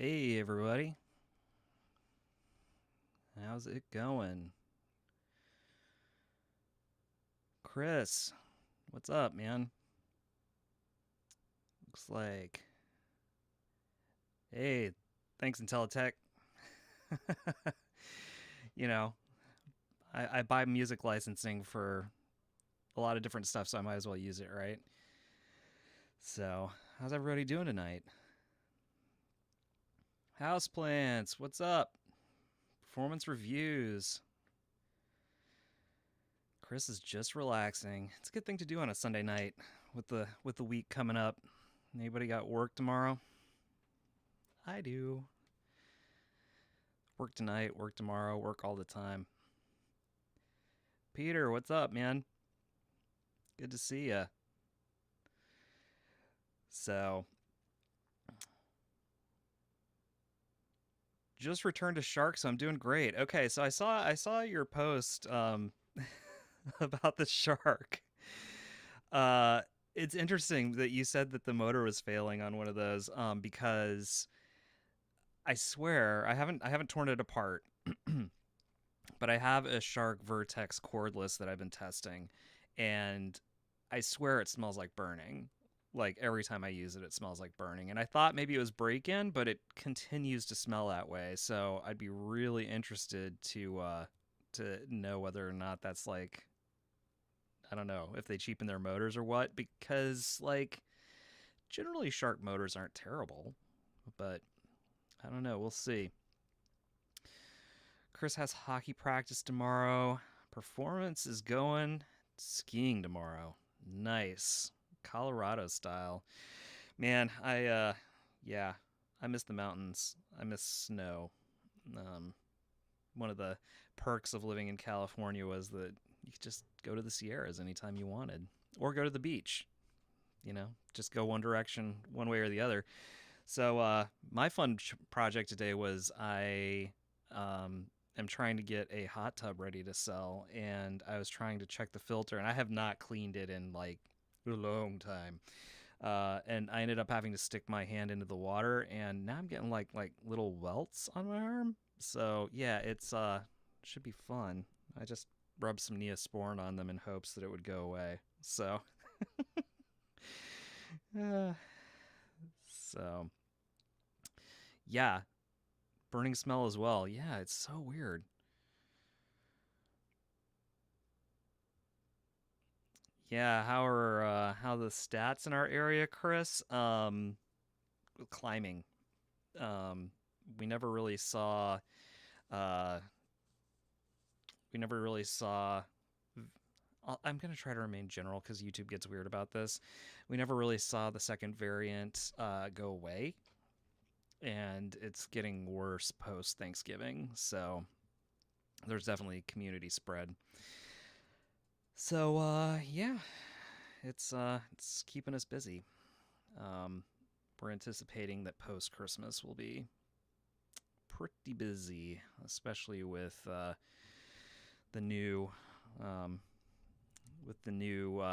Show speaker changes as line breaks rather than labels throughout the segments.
Hey everybody, how's it going? Chris, what's up, man? Looks like, hey, thanks Intelitech. you know, I buy music licensing for a lot of different stuff, so I might as well use it, right? So, how's everybody doing tonight? Houseplants, what's up? Performance reviews. Chris is just relaxing. It's a good thing to do on a Sunday night with the week coming up. Anybody got work tomorrow? I do. Work tonight, work tomorrow, work all the time. Peter, what's up, man? Good to see ya. So, just returned to Shark, so I'm doing great. Okay, so I saw your post about the shark. Uh, it's interesting that you said that the motor was failing on one of those because I swear I haven't torn it apart, but I have a Shark Vertex cordless that I've been testing, and I swear it smells like burning. Like every time I use it, it smells like burning. And I thought maybe it was break in, but it continues to smell that way. So I'd be really interested to know whether or not that's like, I don't know if they cheapen their motors or what, because like generally Shark motors aren't terrible, but I don't know. We'll see. Chris has hockey practice tomorrow. Performance is going skiing tomorrow. Nice. Colorado style. Man, yeah, I miss the mountains. I miss snow. Um One of the perks of living in California was that you could just go to the Sierras anytime you wanted or go to the beach, just go one direction one way or the other. So my fun project today was I am trying to get a hot tub ready to sell, and I was trying to check the filter, and I have not cleaned it in like a long time. And I ended up having to stick my hand into the water, and now I'm getting like little welts on my arm. So yeah, it's should be fun. I just rubbed some Neosporin on them in hopes that it would go away. Uh, so yeah, burning smell as well. Yeah, it's so weird. Yeah, how the stats in our area, Chris? Climbing. Um, we never really saw uh we never really saw I'm going to try to remain general because YouTube gets weird about this. We never really saw the second variant go away, and it's getting worse post Thanksgiving. So there's definitely community spread. So yeah, it's keeping us busy. Um, we're anticipating that post Christmas will be pretty busy, especially the new um, with the new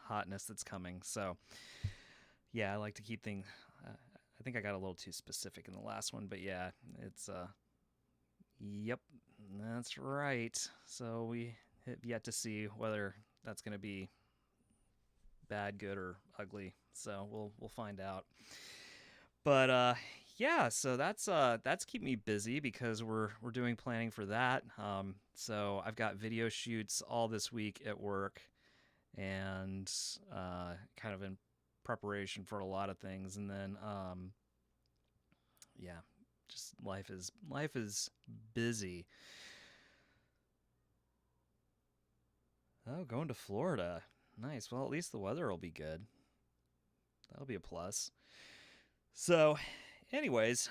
hotness that's coming. So yeah, I like to keep things. I think I got a little too specific in the last one, but yeah, it's yep, that's right. So we have yet to see whether that's going to be bad, good, or ugly. So we'll find out. But yeah, so that's keep me busy because we're doing planning for that. So I've got video shoots all this week at work, and kind of in preparation for a lot of things, and then yeah, just life is busy. Oh, going to Florida. Nice. Well, at least the weather will be good. That'll be a plus. So, anyways,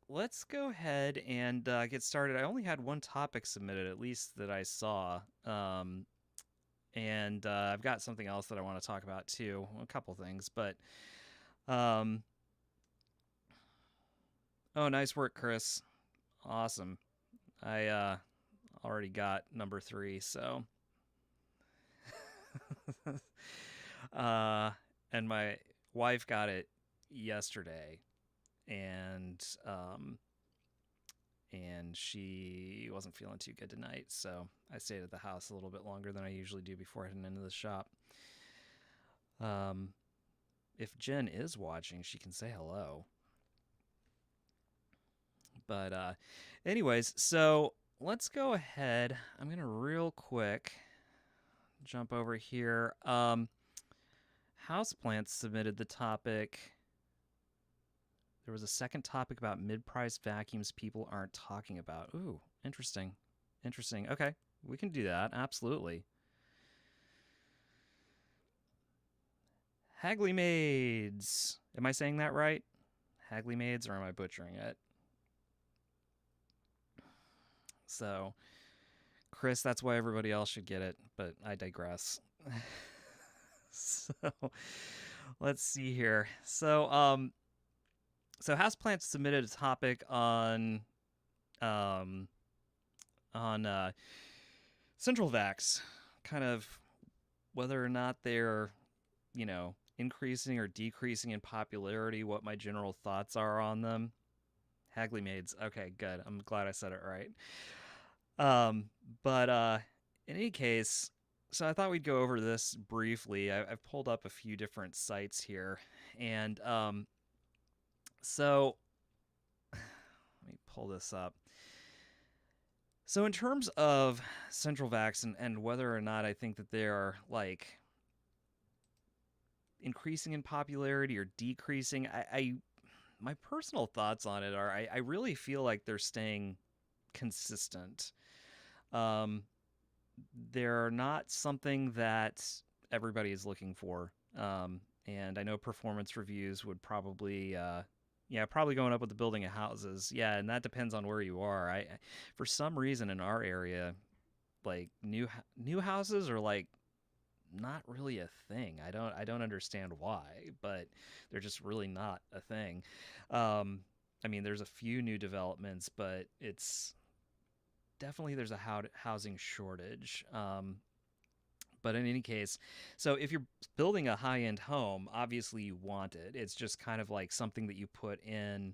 let's go ahead and get started. I only had one topic submitted, at least that I saw. And I've got something else that I want to talk about too. A couple things, but um, oh, nice work, Chris. Awesome. I already got number 3, so uh, and my wife got it yesterday, and she wasn't feeling too good tonight, so I stayed at the house a little bit longer than I usually do before heading into the shop. If Jen is watching, she can say hello. But anyways, so let's go ahead. I'm gonna real quick jump over here. Houseplants submitted the topic. There was a second topic about mid-priced vacuums people aren't talking about. Ooh, interesting. Interesting. Okay, we can do that. Absolutely. Hagley Maids. Am I saying that right? Hagley Maids, or am I butchering it? So, Chris, that's why everybody else should get it, but I digress. So, let's see here. So Houseplants submitted a topic on central vacs, kind of whether or not they're, increasing or decreasing in popularity, what my general thoughts are on them. Hagley Maids. Okay, good. I'm glad I said it right. But in any case, so I thought we'd go over this briefly. I've pulled up a few different sites here, and so let me pull this up. So in terms of central vacs and whether or not I think that they are like increasing in popularity or decreasing, I my personal thoughts on it are I really feel like they're staying consistent. They're not something that everybody is looking for. And I know performance reviews would probably, probably going up with the building of houses. Yeah, and that depends on where you are. For some reason in our area, like new houses are like not really a thing. I don't understand why, but they're just really not a thing. I mean, there's a few new developments, but it's definitely there's a housing shortage. But in any case, so if you're building a high-end home, obviously you want it. It's just kind of like something that you put in,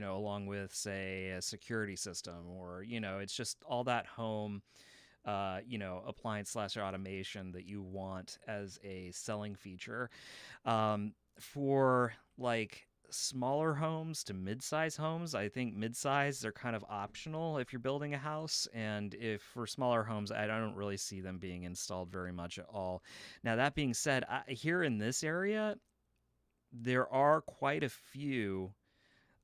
along with, say, a security system, or, it's just all that home, appliance / automation that you want as a selling feature. For like smaller homes to mid-size homes, I think mid-size they're kind of optional if you're building a house, and if for smaller homes I don't really see them being installed very much at all. Now that being said, here in this area there are quite a few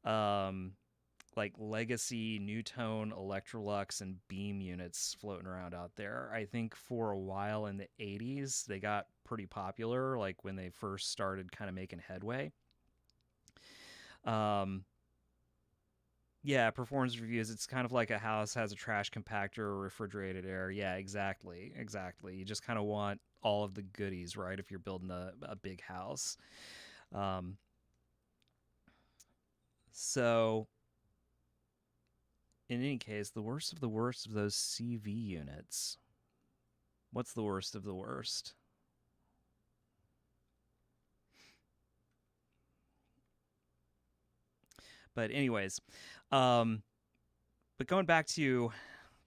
like legacy Newtone, Electrolux, and Beam units floating around out there. I think for a while in the 80s they got pretty popular, like when they first started kind of making headway. Yeah, performance reviews. It's kind of like a house has a trash compactor or refrigerated air. Yeah, exactly. You just kind of want all of the goodies, right? If you're building a big house. So in any case, the worst of those CV units. What's the worst of the worst? But anyways, but going back to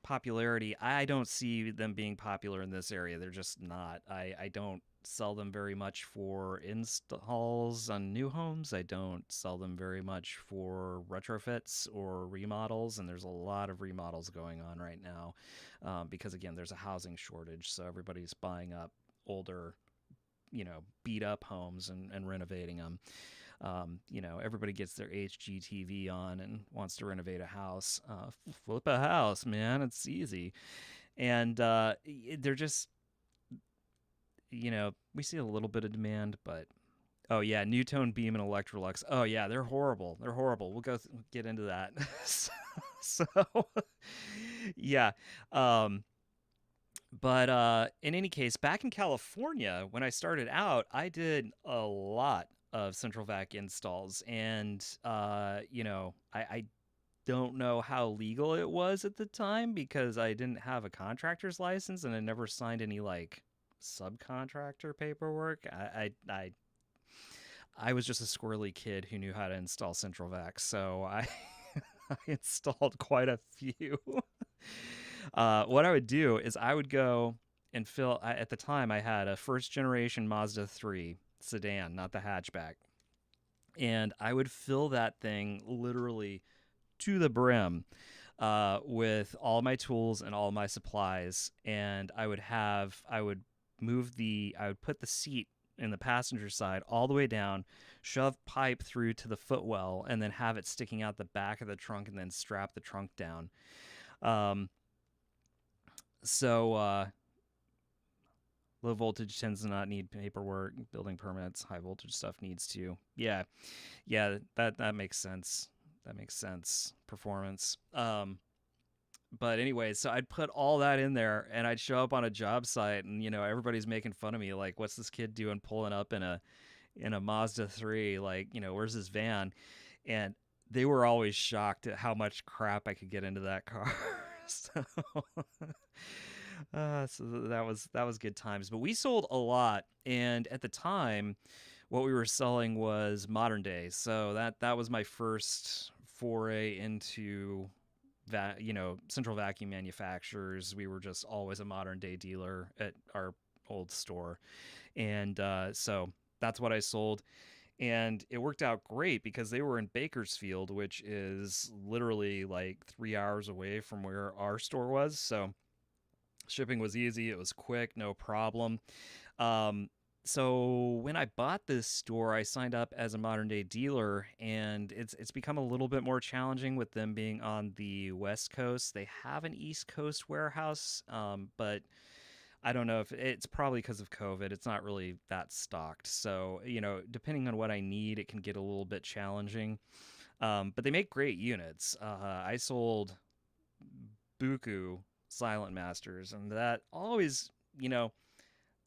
popularity, I don't see them being popular in this area. They're just not. I don't sell them very much for installs on new homes. I don't sell them very much for retrofits or remodels, and there's a lot of remodels going on right now because, again, there's a housing shortage, so everybody's buying up older, beat up homes and renovating them. Everybody gets their HGTV on and wants to renovate a house. Flip a house, man. It's easy. And they're just, we see a little bit of demand, but oh yeah, Newtone, Beam, and Electrolux. Oh yeah, they're horrible. We'll get into that. So yeah. But in any case, back in California, when I started out, I did a lot of central vac installs, and I don't know how legal it was at the time because I didn't have a contractor's license and I never signed any like subcontractor paperwork. I was just a squirrely kid who knew how to install central vacs, so I I installed quite a few. What I would do is I would go and fill. At the time, I had a first generation Mazda 3 sedan, not the hatchback, and I would fill that thing literally to the brim with all my tools and all my supplies. And I would I would put the seat in the passenger side all the way down, shove pipe through to the footwell, and then have it sticking out the back of the trunk, and then strap the trunk down. Um, so low voltage tends to not need paperwork, building permits. High voltage stuff needs to. Yeah, yeah, that makes sense. That makes sense. Performance. But anyway, so I'd put all that in there, and I'd show up on a job site, and everybody's making fun of me, like, what's this kid doing pulling up in a Mazda 3? Like, where's his van? And they were always shocked at how much crap I could get into that car. so, so that was good times. But we sold a lot, and at the time, what we were selling was modern day. So that was my first foray into central vacuum manufacturers. We were just always a modern day dealer at our old store, and so that's what I sold. And it worked out great because they were in Bakersfield, which is literally like 3 hours away from where our store was. So shipping was easy, it was quick, no problem. Um, so when I bought this store, I signed up as a modern day dealer, and it's become a little bit more challenging with them being on the West Coast. They have an East Coast warehouse, but I don't know if it's probably because of COVID. It's not really that stocked. So depending on what I need, it can get a little bit challenging. But they make great units. I sold buku Silent Masters, and that always,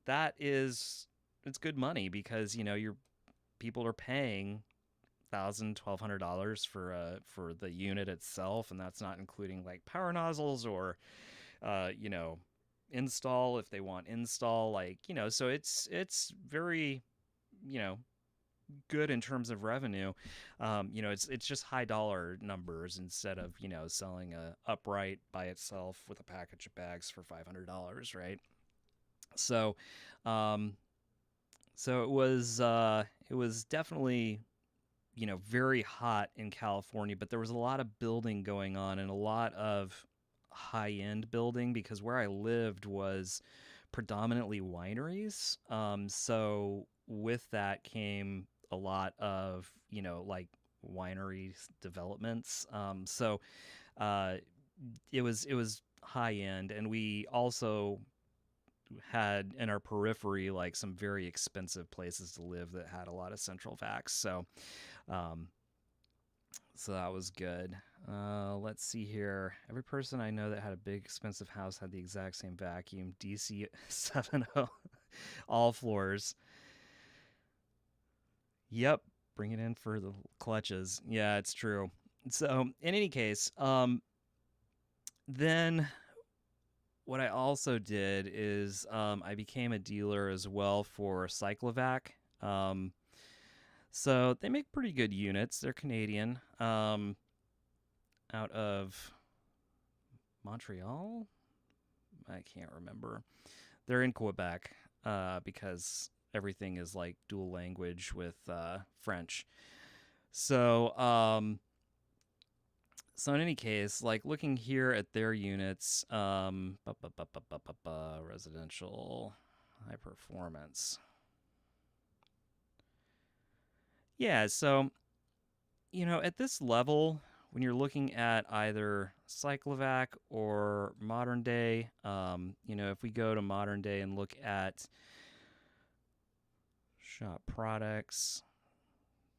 that is it's good money because your people are paying $1,000, $1,200 for the unit itself, and that's not including like power nozzles or install if they want install, like so it's very you know good in terms of revenue. It's just high dollar numbers instead of selling a upright by itself with a package of bags for $500, right? So um so it was definitely very hot in California, but there was a lot of building going on and a lot of high end building because where I lived was predominantly wineries. So with that came a lot of like winery developments. So uh, it was high end, and we also had in our periphery like some very expensive places to live that had a lot of central vacs. Um, so that was good. Let's see here. Every person I know that had a big expensive house had the exact same vacuum. DC 70, all floors. Yep, bring it in for the clutches. Yeah, it's true. So in any case, then what I also did is I became a dealer as well for Cyclovac. So they make pretty good units. They're Canadian, out of Montreal. I can't remember. They're in Quebec because everything is like dual language with French. So so in any case, like looking here at their units, residential high performance. Yeah, so at this level, when you're looking at either Cyclovac or modern day, if we go to modern day and look at shop products,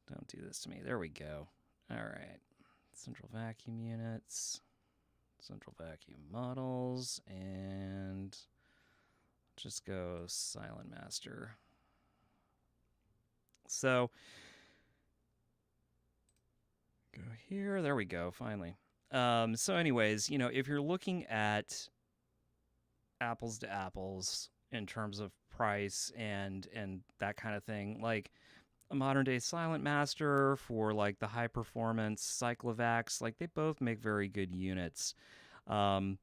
don't do this to me. There we go. All right. Central vacuum units, central vacuum models, and just go Silent Master. So go here. There we go. Finally. So anyways, if you're looking at apples to apples in terms of price and that kind of thing, like a modern day Silent Master for like the high performance Cyclovacs. Like they both make very good units. Um,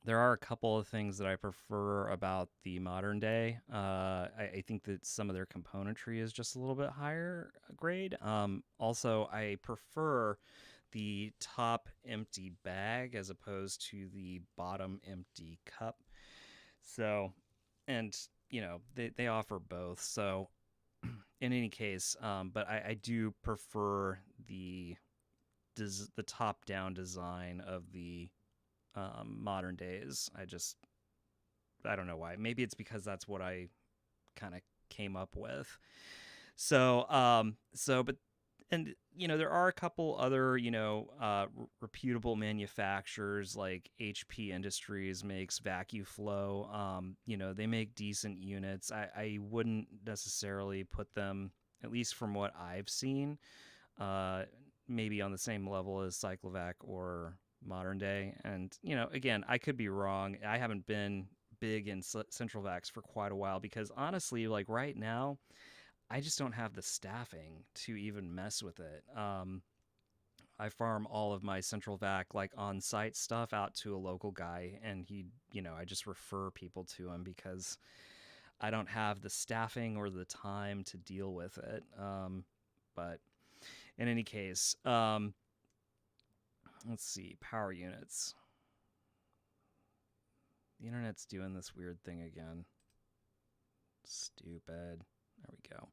there are a couple of things that I prefer about the modern day. I think that some of their componentry is just a little bit higher grade. Also, I prefer the top empty bag as opposed to the bottom empty cup. So, and they offer both. So, in any case, but I do prefer the top down design of the modern days. I don't know why. Maybe it's because that's what I kind of came up with. But and there are a couple other reputable manufacturers like HP Industries makes VacuFlow. They make decent units. I wouldn't necessarily put them, at least from what I've seen, uh, maybe on the same level as Cyclovac or Modern Day. And again, I could be wrong. I haven't been big in Central Vacs for quite a while because honestly, like right now, I just don't have the staffing to even mess with it. I farm all of my Central Vac like on-site stuff out to a local guy, and I just refer people to him because I don't have the staffing or the time to deal with it. But in any case, let's see, power units. The internet's doing this weird thing again. Stupid. There we go.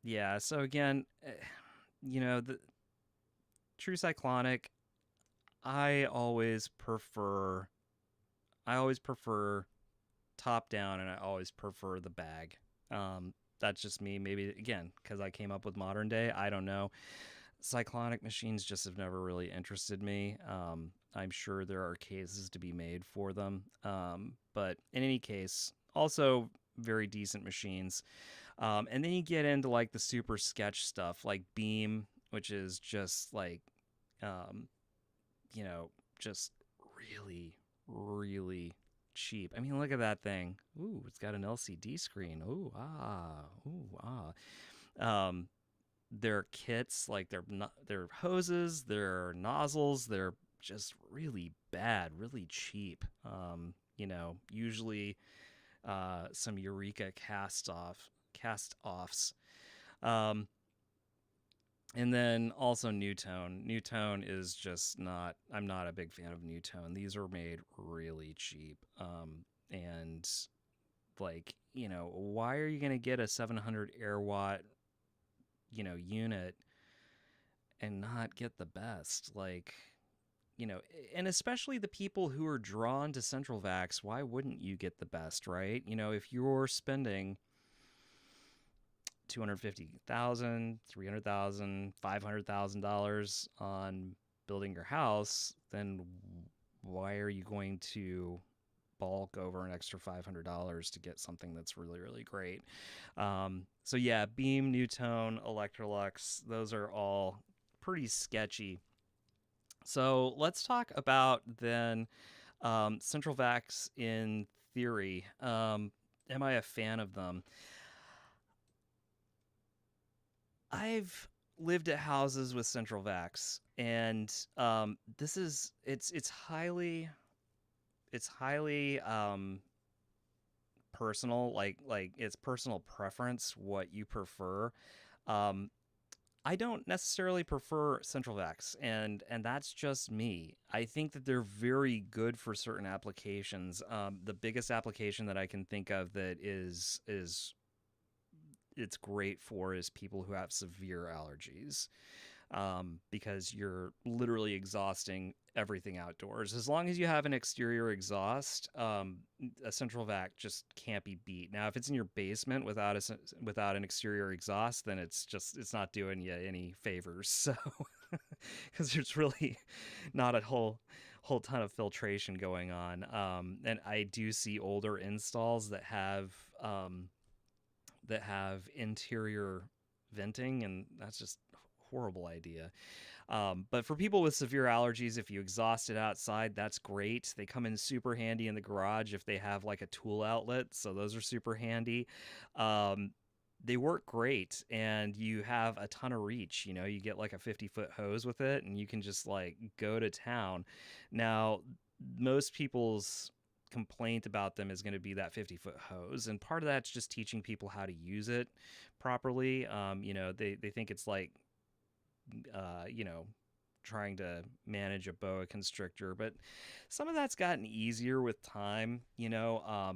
Yeah, so again, the True Cyclonic, I always prefer top down, and I always prefer the bag. That's just me. Maybe again because I came up with modern day. I don't know. Cyclonic machines just have never really interested me. I'm sure there are cases to be made for them, but in any case, also very decent machines. And then you get into like the super sketch stuff, like Beam, which is just like, um, just really, really cheap. I mean, look at that thing. Ooh, it's got an LCD screen. Ooh, ah, ooh, ah. Their kits, like their hoses, their nozzles, they're just really bad, really cheap. Usually some Eureka cast offs. Um, and then also Newtone. Newtone is just not. I'm not a big fan of Newtone. These are made really cheap. And like why are you gonna get a 700 air watt unit and not get the best? Like and especially the people who are drawn to Central Vacs, why wouldn't you get the best, right? If you're spending 250,000, 300,000, $500,000 on building your house, then why are you going to bulk over an extra $500 to get something that's really, really great? So yeah, Beam, Newtone, Electrolux, those are all pretty sketchy. So let's talk about then Central Vacs in theory. Am I a fan of them? I've lived at houses with Central Vacs, and it's highly personal. Like it's personal preference what you prefer. Um, I don't necessarily prefer Central Vacs, and that's just me. I think that they're very good for certain applications. The biggest application that I can think of that is it's great for is people who have severe allergies, because you're literally exhausting everything outdoors. As long as you have an exterior exhaust, a central vac just can't be beat. Now, if it's in your basement without an exterior exhaust, then it's not doing you any favors. So, because there's really not a whole ton of filtration going on. And I do see older installs that have interior venting, and that's just horrible idea. But for people with severe allergies, if you exhaust it outside, that's great. They come in super handy in the garage if they have like a tool outlet. So those are super handy. Um, they work great, and you have a ton of reach. You know, you get like a 50-foot hose with it, and you can just like go to town. Now, most people's complaint about them is going to be that 50-foot hose, and part of that's just teaching people how to use it properly. You know, they think it's like you know, trying to manage a boa constrictor, but some of that's gotten easier with time. You know,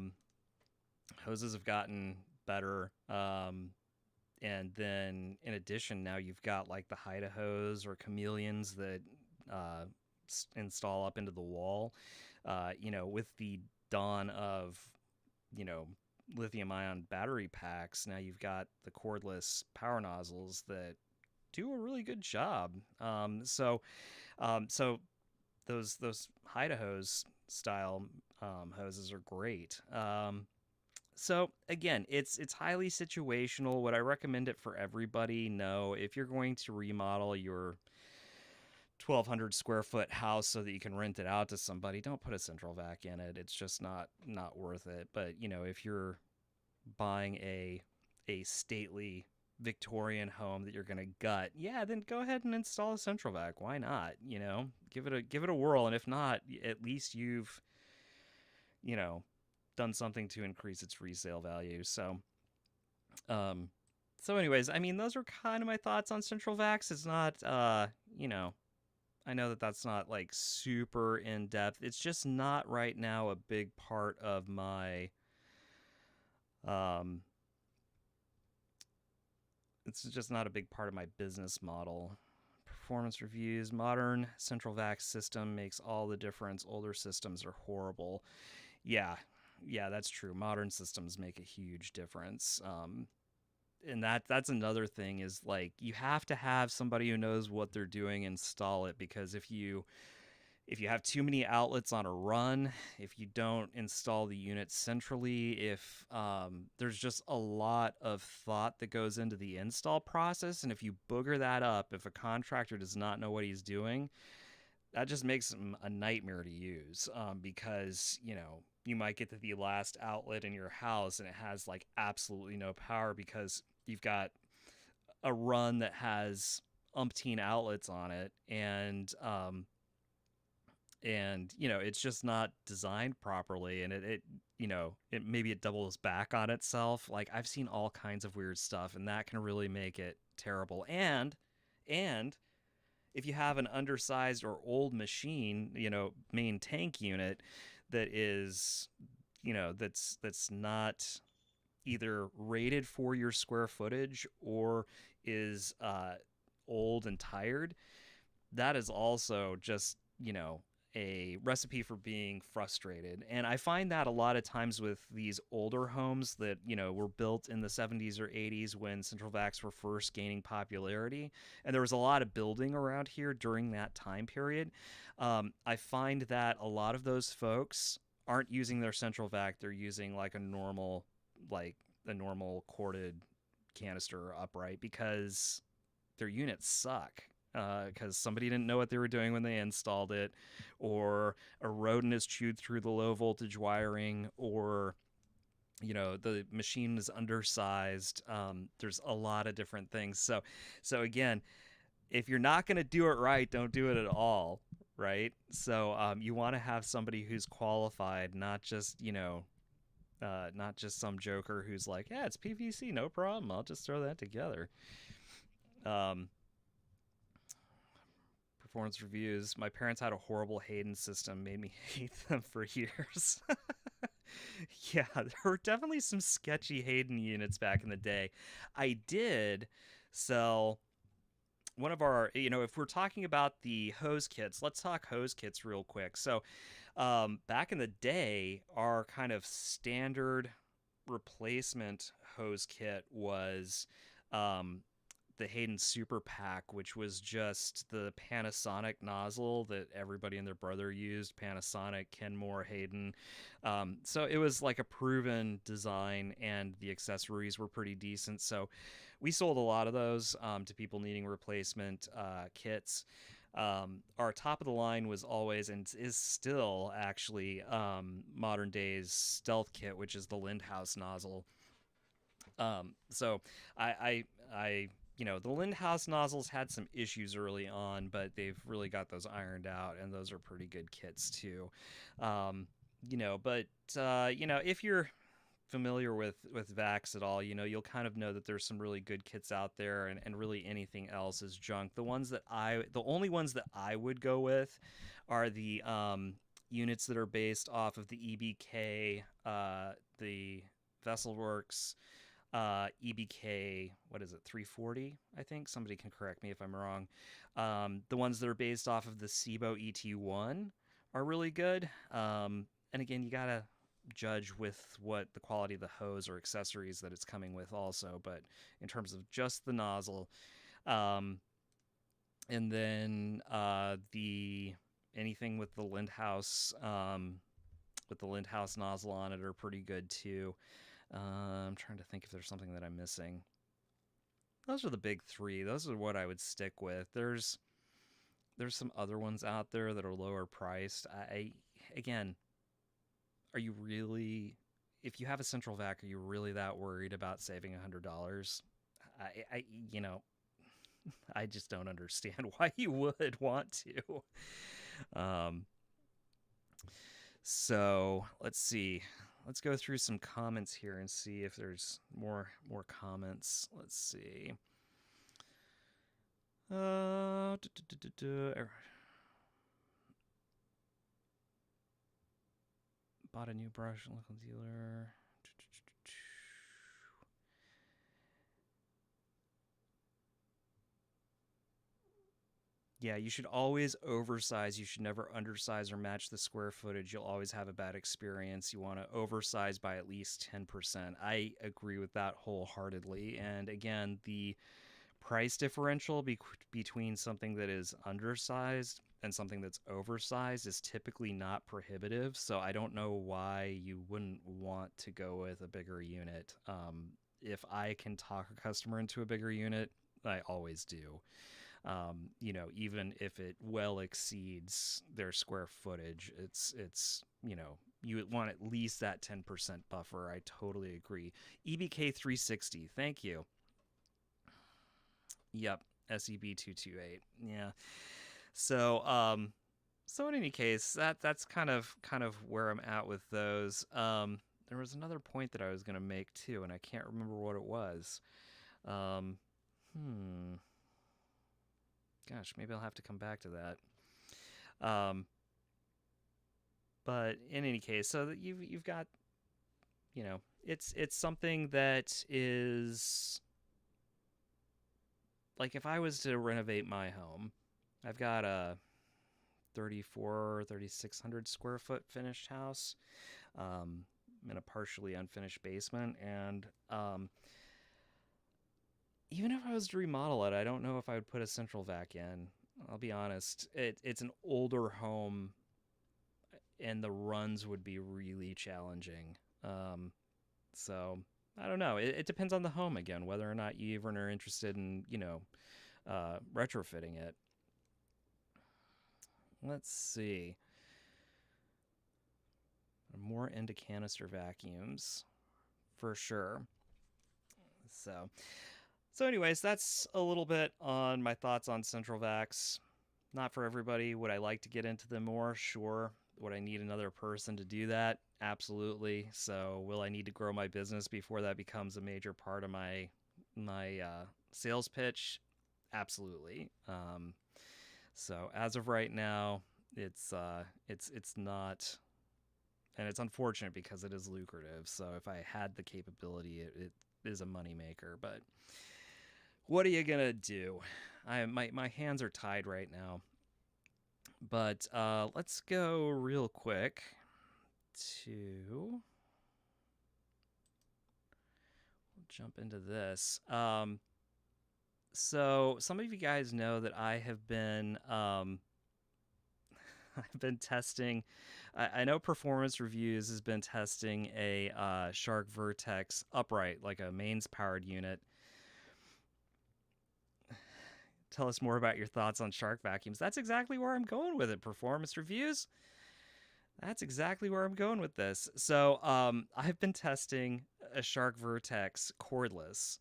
hoses have gotten better. And then in addition, now you've got like the Haida hose or chameleons that uh, install up into the wall. You know, with the dawn of, you know, lithium ion battery packs, now you've got the cordless power nozzles that do a really good job. So those Haida hose style hoses are great. So again, it's highly situational. Would I recommend it for everybody? No. If you're going to remodel your 1,200 square foot house so that you can rent it out to somebody, don't put a central vac in it. It's just not worth it. But you know, if you're buying a stately Victorian home that you're gonna gut, yeah, then go ahead and install a central vac. Why not? You know, give it a whirl. And if not, at least you've, you know, done something to increase its resale value. Um, so anyways, I mean, those are kind of my thoughts on central vacs. It's not, you know, I know that that's not like super in depth. It's just not right now a big part of my, um, it's just not a big part of my business model. Performance reviews. Modern central vac system makes all the difference. Older systems are horrible. Yeah, yeah, that's true. Modern systems make a huge difference. And that's another thing is like you have to have somebody who knows what they're doing install it, because if you have too many outlets on a run, if you don't install the unit centrally, if there's just a lot of thought that goes into the install process, and if you booger that up, if a contractor does not know what he's doing, that just makes them a nightmare to use, because you know you might get to the last outlet in your house and it has like absolutely no power because you've got a run that has umpteen outlets on it, and you know it's just not designed properly, and it you know it maybe it doubles back on itself. Like I've seen all kinds of weird stuff, and that can really make it terrible. And if you have an undersized or old machine, you know, main tank unit that is, you know, that's not either rated for your square footage or is old and tired, that is also just, you know, a recipe for being frustrated. And I find that a lot of times with these older homes that, you know, were built in the 70s or 80s when central vacs were first gaining popularity, and there was a lot of building around here during that time period. I find that a lot of those folks aren't using their central vac. They're using like a normal corded canister upright because their units suck, because somebody didn't know what they were doing when they installed it, or a rodent has chewed through the low voltage wiring, or you know the machine is undersized. There's a lot of different things. So again, if you're not going to do it right, don't do it at all. Right. So you want to have somebody who's qualified, not just, you know, not just some joker who's like, yeah, it's PVC, no problem, I'll just throw that together. Um, Performance reviews. My parents had a horrible Hayden system, made me hate them for years. Yeah, there were definitely some sketchy Hayden units back in the day. I did sell one of our, you know, if we're talking about the hose kits, let's talk hose kits real quick. So, back in the day, our kind of standard replacement hose kit was um, the Hayden Super Pack, which was just the Panasonic nozzle that everybody and their brother used. Panasonic, Kenmore, Hayden. So it was like a proven design, and the accessories were pretty decent. So we sold a lot of those to people needing replacement kits. Our top of the line was always, and is still actually, modern day's stealth kit, which is the Lindhouse nozzle. So I the Lindhouse nozzles had some issues early on, but they've really got those ironed out, and those are pretty good kits too. Um, but if you're familiar with Vacs at all, you'll kind of know that there's some really good kits out there, and really anything else is junk. The only ones that I would go with are the units that are based off of the EBK, the Vesselworks, EBK, what is it, 340? I think somebody can correct me if I'm wrong. The ones that are based off of the Sibo ET1 are really good. And again, you gotta judge with what the quality of the hose or accessories that it's coming with also. But in terms of just the nozzle, um, and then the anything with the Lindhouse nozzle on it are pretty good too. I'm trying to think if there's something that I'm missing. Those are the big three. Those are what I would stick with. There's some other ones out there that are lower priced. Again, are you really, if you have a central vac, are you really that worried about saving $100? I I just don't understand why you would want to. Um, so let's see. Let's go through some comments here and see if there's more comments. Let's see. Bought a new brush, local dealer. Yeah, you should always oversize. You should never undersize or match the square footage. You'll always have a bad experience. You want to oversize by at least 10%. I agree with that wholeheartedly. And again, the price differential between something that is undersized and something that's oversized is typically not prohibitive. So I don't know why you wouldn't want to go with a bigger unit. If I can talk a customer into a bigger unit, I always do. Even if it well exceeds their square footage, it's you would want at least that 10% buffer. I totally agree. EBK 360, thank you. Yep, SEB 228. Yeah. So in any case, that's kind of where I'm at with those. There was another point that I was going to make too, and I can't remember what it was. Um, hmm. Gosh, maybe I'll have to come back to that. But in any case, so that you've got, it's something that is like, if I was to renovate my home, I've got a 3,600 square foot finished house, in a partially unfinished basement, and even if I was to remodel it, I don't know if I would put a central vac in. I'll be honest. It's an older home, and the runs would be really challenging. So I don't know. It depends on the home again, whether or not you even are interested in, retrofitting it. Let's see. I'm more into canister vacuums, for sure. So anyways, that's a little bit on my thoughts on central vacs. Not for everybody. Would I like to get into them more? Sure. Would I need another person to do that? Absolutely. So will I need to grow my business before that becomes a major part of my sales pitch? Absolutely. So as of right now, it's not, and it's unfortunate because it is lucrative. So if I had the capability, it is a moneymaker. But what are you gonna do? My hands are tied right now. But let's go real quick to jump into this. So some of you guys know that I have been I've been testing. I know Performance Reviews has been testing a Shark Vertex upright, like a mains powered unit. Tell us more about your thoughts on Shark vacuums. That's exactly where I'm going with it. Performance Reviews. That's exactly where I'm going with this. So I've been testing a Shark Vertex cordless,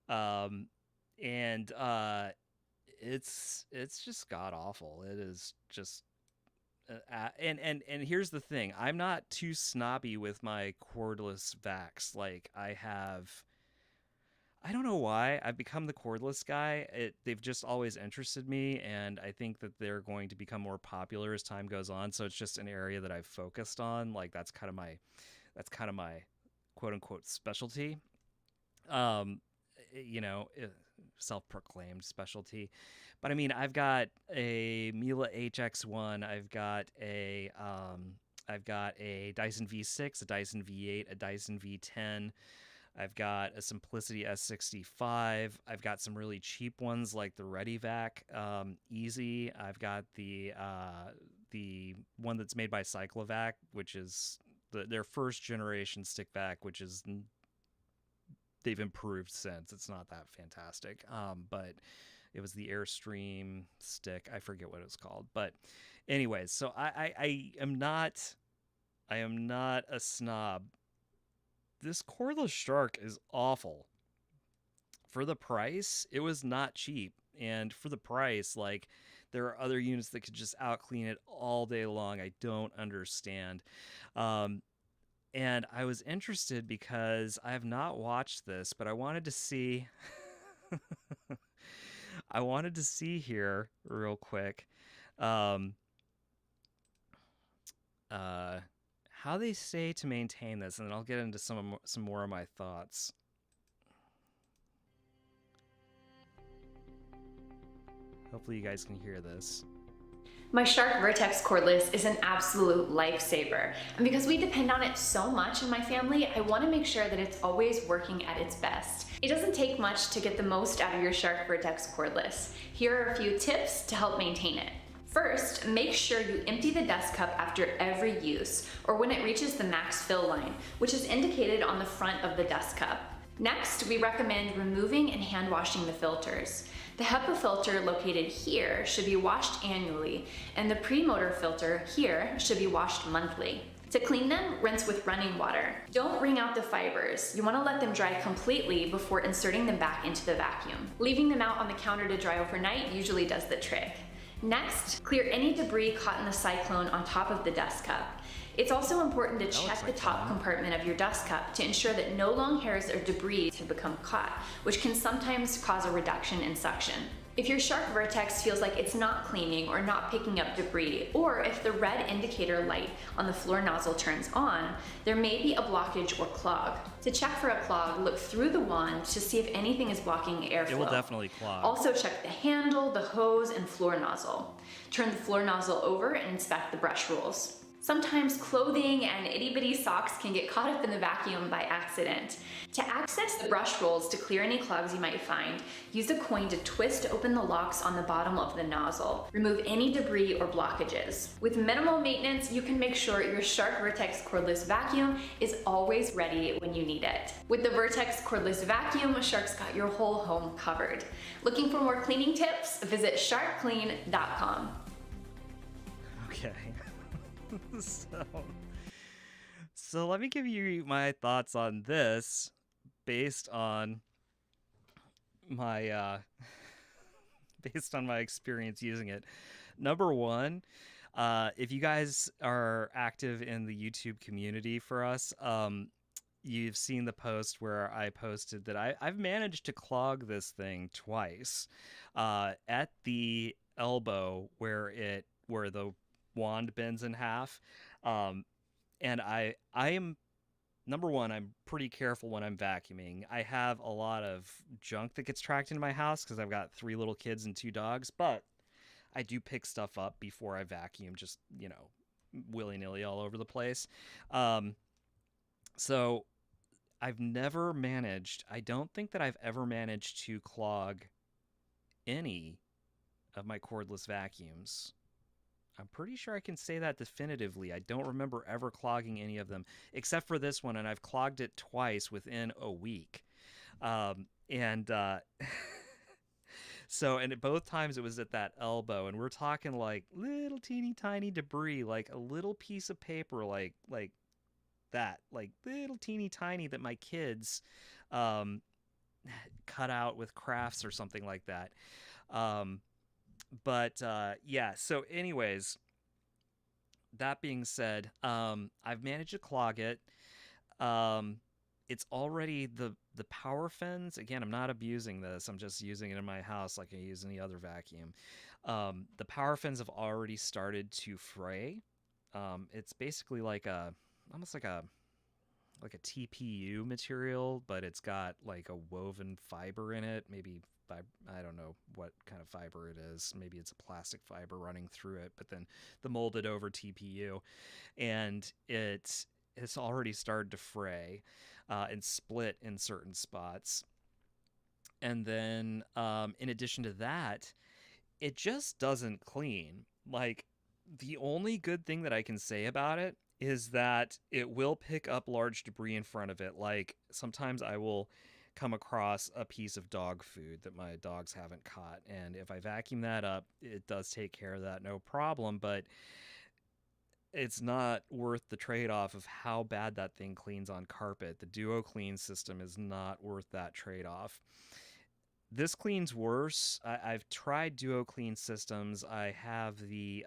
um, and it's just god awful. It is just and here's the thing. I'm not too snobby with my cordless vacs. Like I don't know why I've become the cordless guy. They've just always interested me, and I think that they're going to become more popular as time goes on. So it's just an area that I've focused on. Like that's kind of my quote unquote specialty. Um, you know, self-proclaimed specialty. But I mean, I've got a Miele HX1. I've got a Dyson V6, a Dyson V8, a Dyson V10. I've got a Simplicity S65. I've got some really cheap ones like the ReadyVac Easy. I've got the one that's made by Cyclovac, which is their first generation stick vac, which is they've improved since. It's not that fantastic, but it was the Airstream stick. I forget what it was called, but anyways, so I am not a snob. This cordless Shark is awful. For the price, it was not cheap, and for the price, like there are other units that could just out clean it all day long. I don't understand. Um, and I was interested because I have not watched this, but I wanted to see. I wanted to see here real quick, um, uh, how they say to maintain this, and then I'll get into some more of my thoughts. Hopefully, you guys can hear this.
My Shark Vertex cordless is an absolute lifesaver, and because we depend on it so much in my family, I want to make sure that it's always working at its best. It doesn't take much to get the most out of your Shark Vertex cordless. Here are a few tips to help maintain it. First, make sure you empty the dust cup after every use, or when it reaches the max fill line, which is indicated on the front of the dust cup. Next, we recommend removing and hand washing the filters. The HEPA filter located here should be washed annually, and the pre-motor filter here should be washed monthly. To clean them, rinse with running water. Don't wring out the fibers. You want to let them dry completely before inserting them back into the vacuum. Leaving them out on the counter to dry overnight usually does the trick. Next, clear any debris caught in the cyclone on top of the dust cup. It's also important to check the top compartment of your dust cup to ensure that no long hairs or debris have become caught, which can sometimes cause a reduction in suction. If your Shark Vertex feels like it's not cleaning or not picking up debris, or if the red indicator light on the floor nozzle turns on, there may be a blockage or clog. To check for a clog, look through the wand to see if anything is blocking airflow.
It will definitely clog.
Also check the handle, the hose, and floor nozzle. Turn the floor nozzle over and inspect the brush rolls. Sometimes clothing and itty-bitty socks can get caught up in the vacuum by accident. To access the brush rolls to clear any clogs you might find, use a coin to twist open the locks on the bottom of the nozzle. Remove any debris or blockages. With minimal maintenance, you can make sure your Shark Vertex cordless vacuum is always ready when you need it. With the Vertex cordless vacuum, Shark's got your whole home covered. Looking for more cleaning tips? Visit sharkclean.com.
Okay. So let me give you my thoughts on this based on my experience using it. Number one, if you guys are active in the YouTube community for us, you've seen the post where I posted that I've managed to clog this thing twice at the elbow where the wand bends in half, and I am, number one, I'm pretty careful when I'm vacuuming. I have a lot of junk that gets tracked into my house because I've got 3 little kids and 2 dogs, but I do pick stuff up before I vacuum, just willy-nilly all over the place. So I don't think that I've ever managed to clog any of my cordless vacuums. I'm pretty sure I can say that definitively. I don't remember ever clogging any of them, except for this one, and I've clogged it twice within a week. And So, and at both times it was at that elbow, and we're talking like little teeny tiny debris, like a little piece of paper, like that, like little teeny tiny that my kids um, cut out with crafts or something like that. Um, but yeah. So, anyways, that being said, I've managed to clog it. Um, it's already the power fins. Again, I'm not abusing this. I'm just using it in my house like I use any other vacuum. The power fins have already started to fray. It's basically like a almost like a TPU material, but it's got like a woven fiber in it. Maybe I don't know what kind of fiber it is. Maybe it's a plastic fiber running through it, but then the molded over TPU, and it's already started to fray and split in certain spots. And then, in addition to that, it just doesn't clean. Like, the only good thing that I can say about it is that it will pick up large debris in front of it. Like, sometimes I will come across a piece of dog food that my dogs haven't caught. And if I vacuum that up, it does take care of that, no problem. But it's not worth the trade-off of how bad that thing cleans on carpet. The Duo Clean system is not worth that trade-off. This cleans worse. I've tried Duo Clean systems. I have the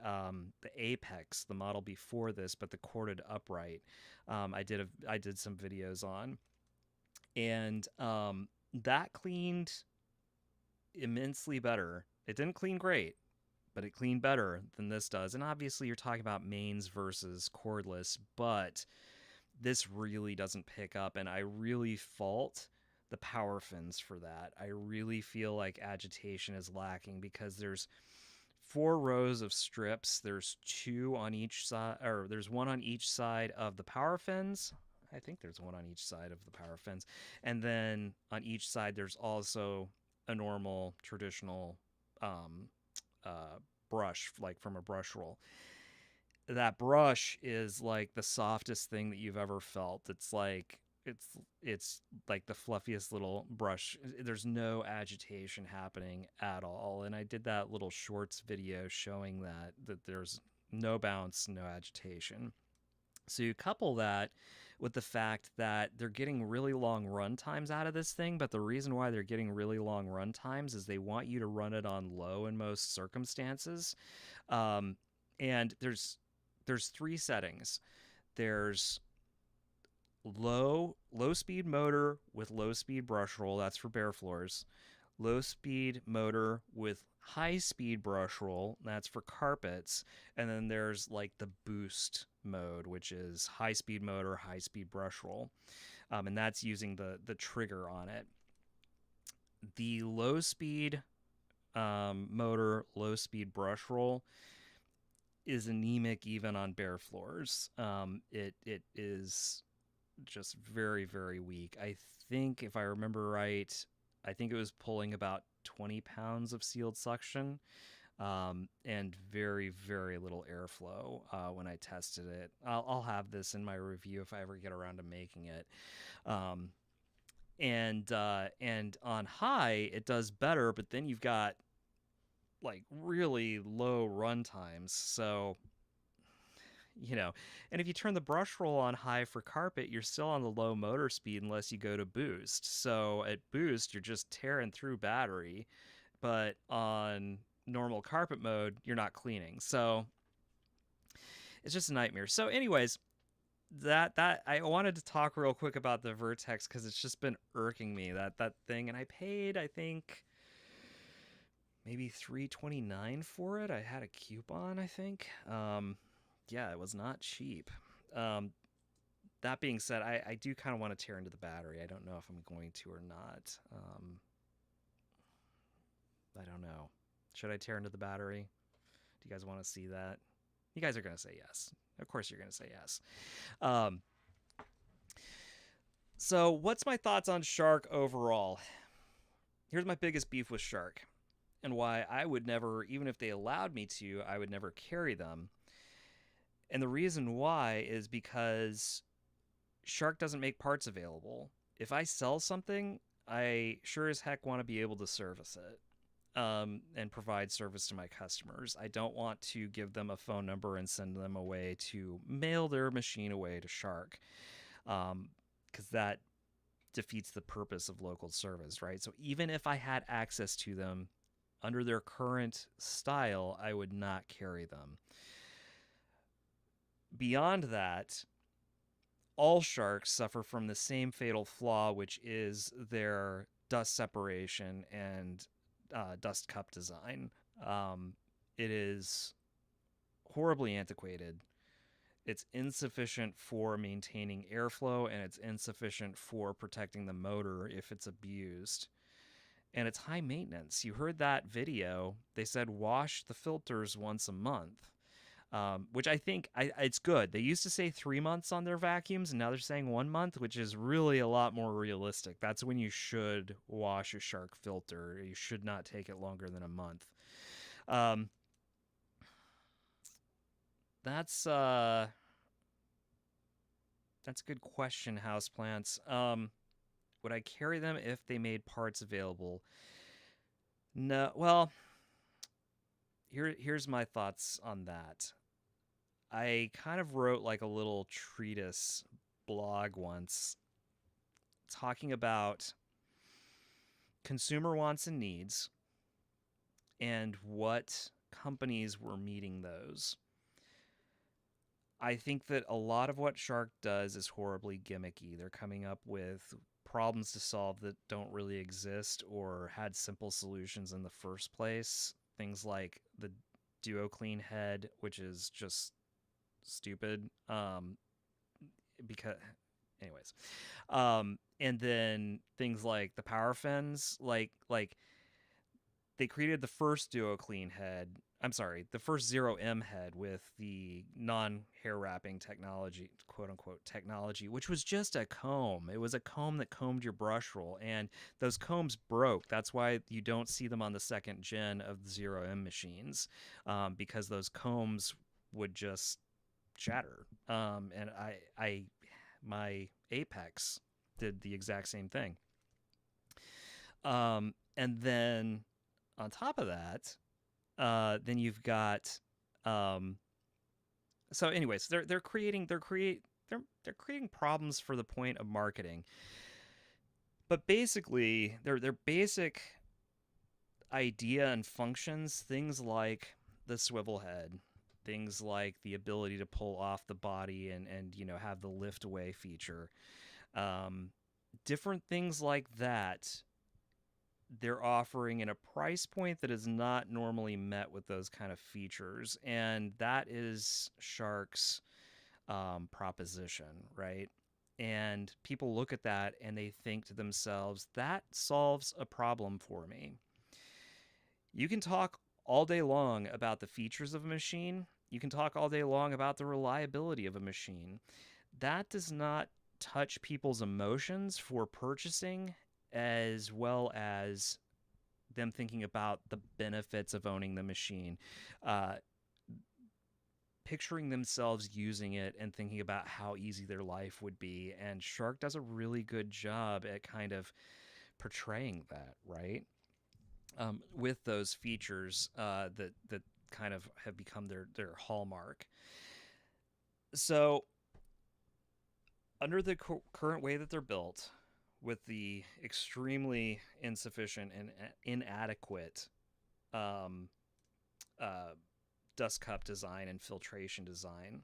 Apex, the model before this, but the corded upright. I did some videos on, and that cleaned immensely better. It didn't clean great, but it cleaned better than this does. And obviously, you're talking about mains versus cordless, but this really doesn't pick up, and I really fault the power fins for that. I really feel like agitation is lacking because there's 4 rows of strips. There's two on each side, or there's one on each side of the power fins. I think there's one on each side of the power fins. And then on each side, there's also a normal, traditional um, brush, like from a brush roll. That brush is like the softest thing that you've ever felt. It's like the fluffiest little brush. There's no agitation happening at all. And I did that little shorts video showing that there's no bounce, no agitation. So you couple that with the fact that they're getting really long run times out of this thing, but the reason why they're getting really long run times is they want you to run it on low in most circumstances. Um, and there's 3 settings. There's low speed motor with low speed brush roll. That's for bare floors. Low speed motor with high speed brush roll. That's for carpets. And then there's like the boost mode, which is high speed motor, high speed brush roll. And that's using the trigger on it. The low speed motor, low speed brush roll is anemic even on bare floors. It is just very, very weak. I think if I remember right, I think it was pulling about 20 pounds of sealed suction, and very, very little airflow when I tested it. I'll have this in my review if I ever get around to making it. Um, and on high, it does better, but then you've got like really low run times. So and if you turn the brush roll on high for carpet, you're still on the low motor speed unless you go to boost. So at boost, you're just tearing through battery, but on normal carpet mode, you're not cleaning. So it's just a nightmare. So anyways, that I wanted to talk real quick about the Vertex because it's just been irking me, that thing. And I paid, I think, maybe $3.29 for it. I had a coupon, I think. Yeah, it was not cheap. Um, that being said, I do kind of want to tear into the battery. I don't know if I'm going to or not. I don't know. Should I tear into the battery? Do you guys want to see that? You guys are going to say yes. Of course you're going to say yes. Um, so what's my thoughts on Shark overall? Here's my biggest beef with Shark. and why I would never, even if they allowed me to, I would never carry them. And the reason why is because Shark doesn't make parts available. If I sell something, I sure as heck want to be able to service it. And provide service to my customers. I don't want to give them a phone number and send them away to mail their machine away to Shark, because that defeats the purpose of local service, right? So even if I had access to them under their current style, I would not carry them. Beyond that, all sharks suffer from the same fatal flaw, which is their dust separation and dust cup design. It is horribly antiquated. It's insufficient for maintaining airflow, and it's insufficient for protecting the motor if it's abused. And it's high maintenance. You heard that video. They said wash the filters once a month, which I think it's good. They used to say 3 months on their vacuums, and now they're saying 1 month, which is really a lot more realistic. That's when you should wash a Shark filter. You should not take it longer than a month. Um, that's a good question, houseplants. Would I carry them if they made parts available? No. Well, here's my thoughts on that. I kind of wrote like a little treatise blog once talking about consumer wants and needs and what companies were meeting those. I think that a lot of what Shark does is horribly gimmicky. They're coming up with problems to solve that don't really exist or had simple solutions in the first place. Things like the Duo Clean head, which is just stupid. Because, anyways, and then things like the power fins, like they created the first Duo Clean head. I'm sorry, the first 0M head with the non-hair wrapping technology, quote unquote technology, which was just a comb. It was a comb that combed your brush roll, and those combs broke. That's why you don't see them on the second gen of the 0M machines, because those combs would just shatter. And my Apex did the exact same thing. And then on top of that, then you've got so anyways, they're creating problems for the point of marketing. But basically, their basic idea and functions, things like the swivel head, things like the ability to pull off the body and have the lift away feature, different things like that, they're offering in a price point that is not normally met with those kind of features, and that is Shark's proposition, right? And people look at that and they think to themselves, that solves a problem for me. You can talk all day long about the features of a machine. You can talk all day long about the reliability of a machine. That does not touch people's emotions for purchasing, as well as them thinking about the benefits of owning the machine, picturing themselves using it and thinking about how easy their life would be. And Shark does a really good job at kind of portraying that, right? With those features that kind of have become their hallmark. So under the current way that they're built, with the extremely insufficient and inadequate dust cup design and filtration design,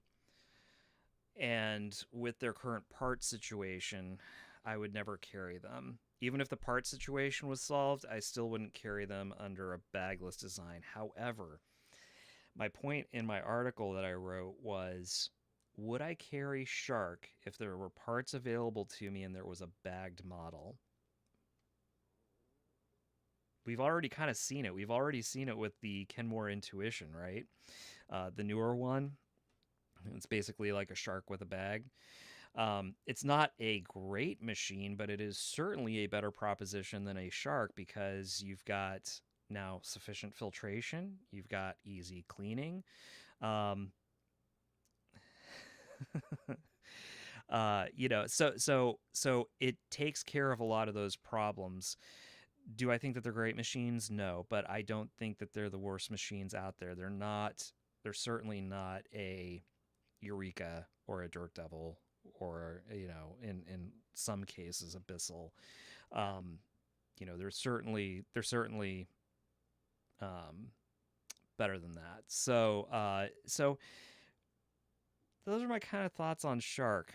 and with their current part situation, I would never carry them. Even if the part situation was solved, I still wouldn't carry them under a bagless design. However, my point in my article that I wrote was, would I carry Shark if there were parts available to me and there was a bagged model? We've already kind of seen it. We've already seen it with the Kenmore Intuition, right? The newer one. It's basically like a Shark with a bag. It's not a great machine, but it is certainly a better proposition than a Shark, because you've got now sufficient filtration. You've got easy cleaning. Um, so it takes care of a lot of those problems. Do I think that they're great machines? No, but I don't think that they're the worst machines out there. They're not. They're certainly not a Eureka or a Dirt Devil, or in some cases, Abyssal. Um, they're certainly um, better than that. So those are my kind of thoughts on Shark.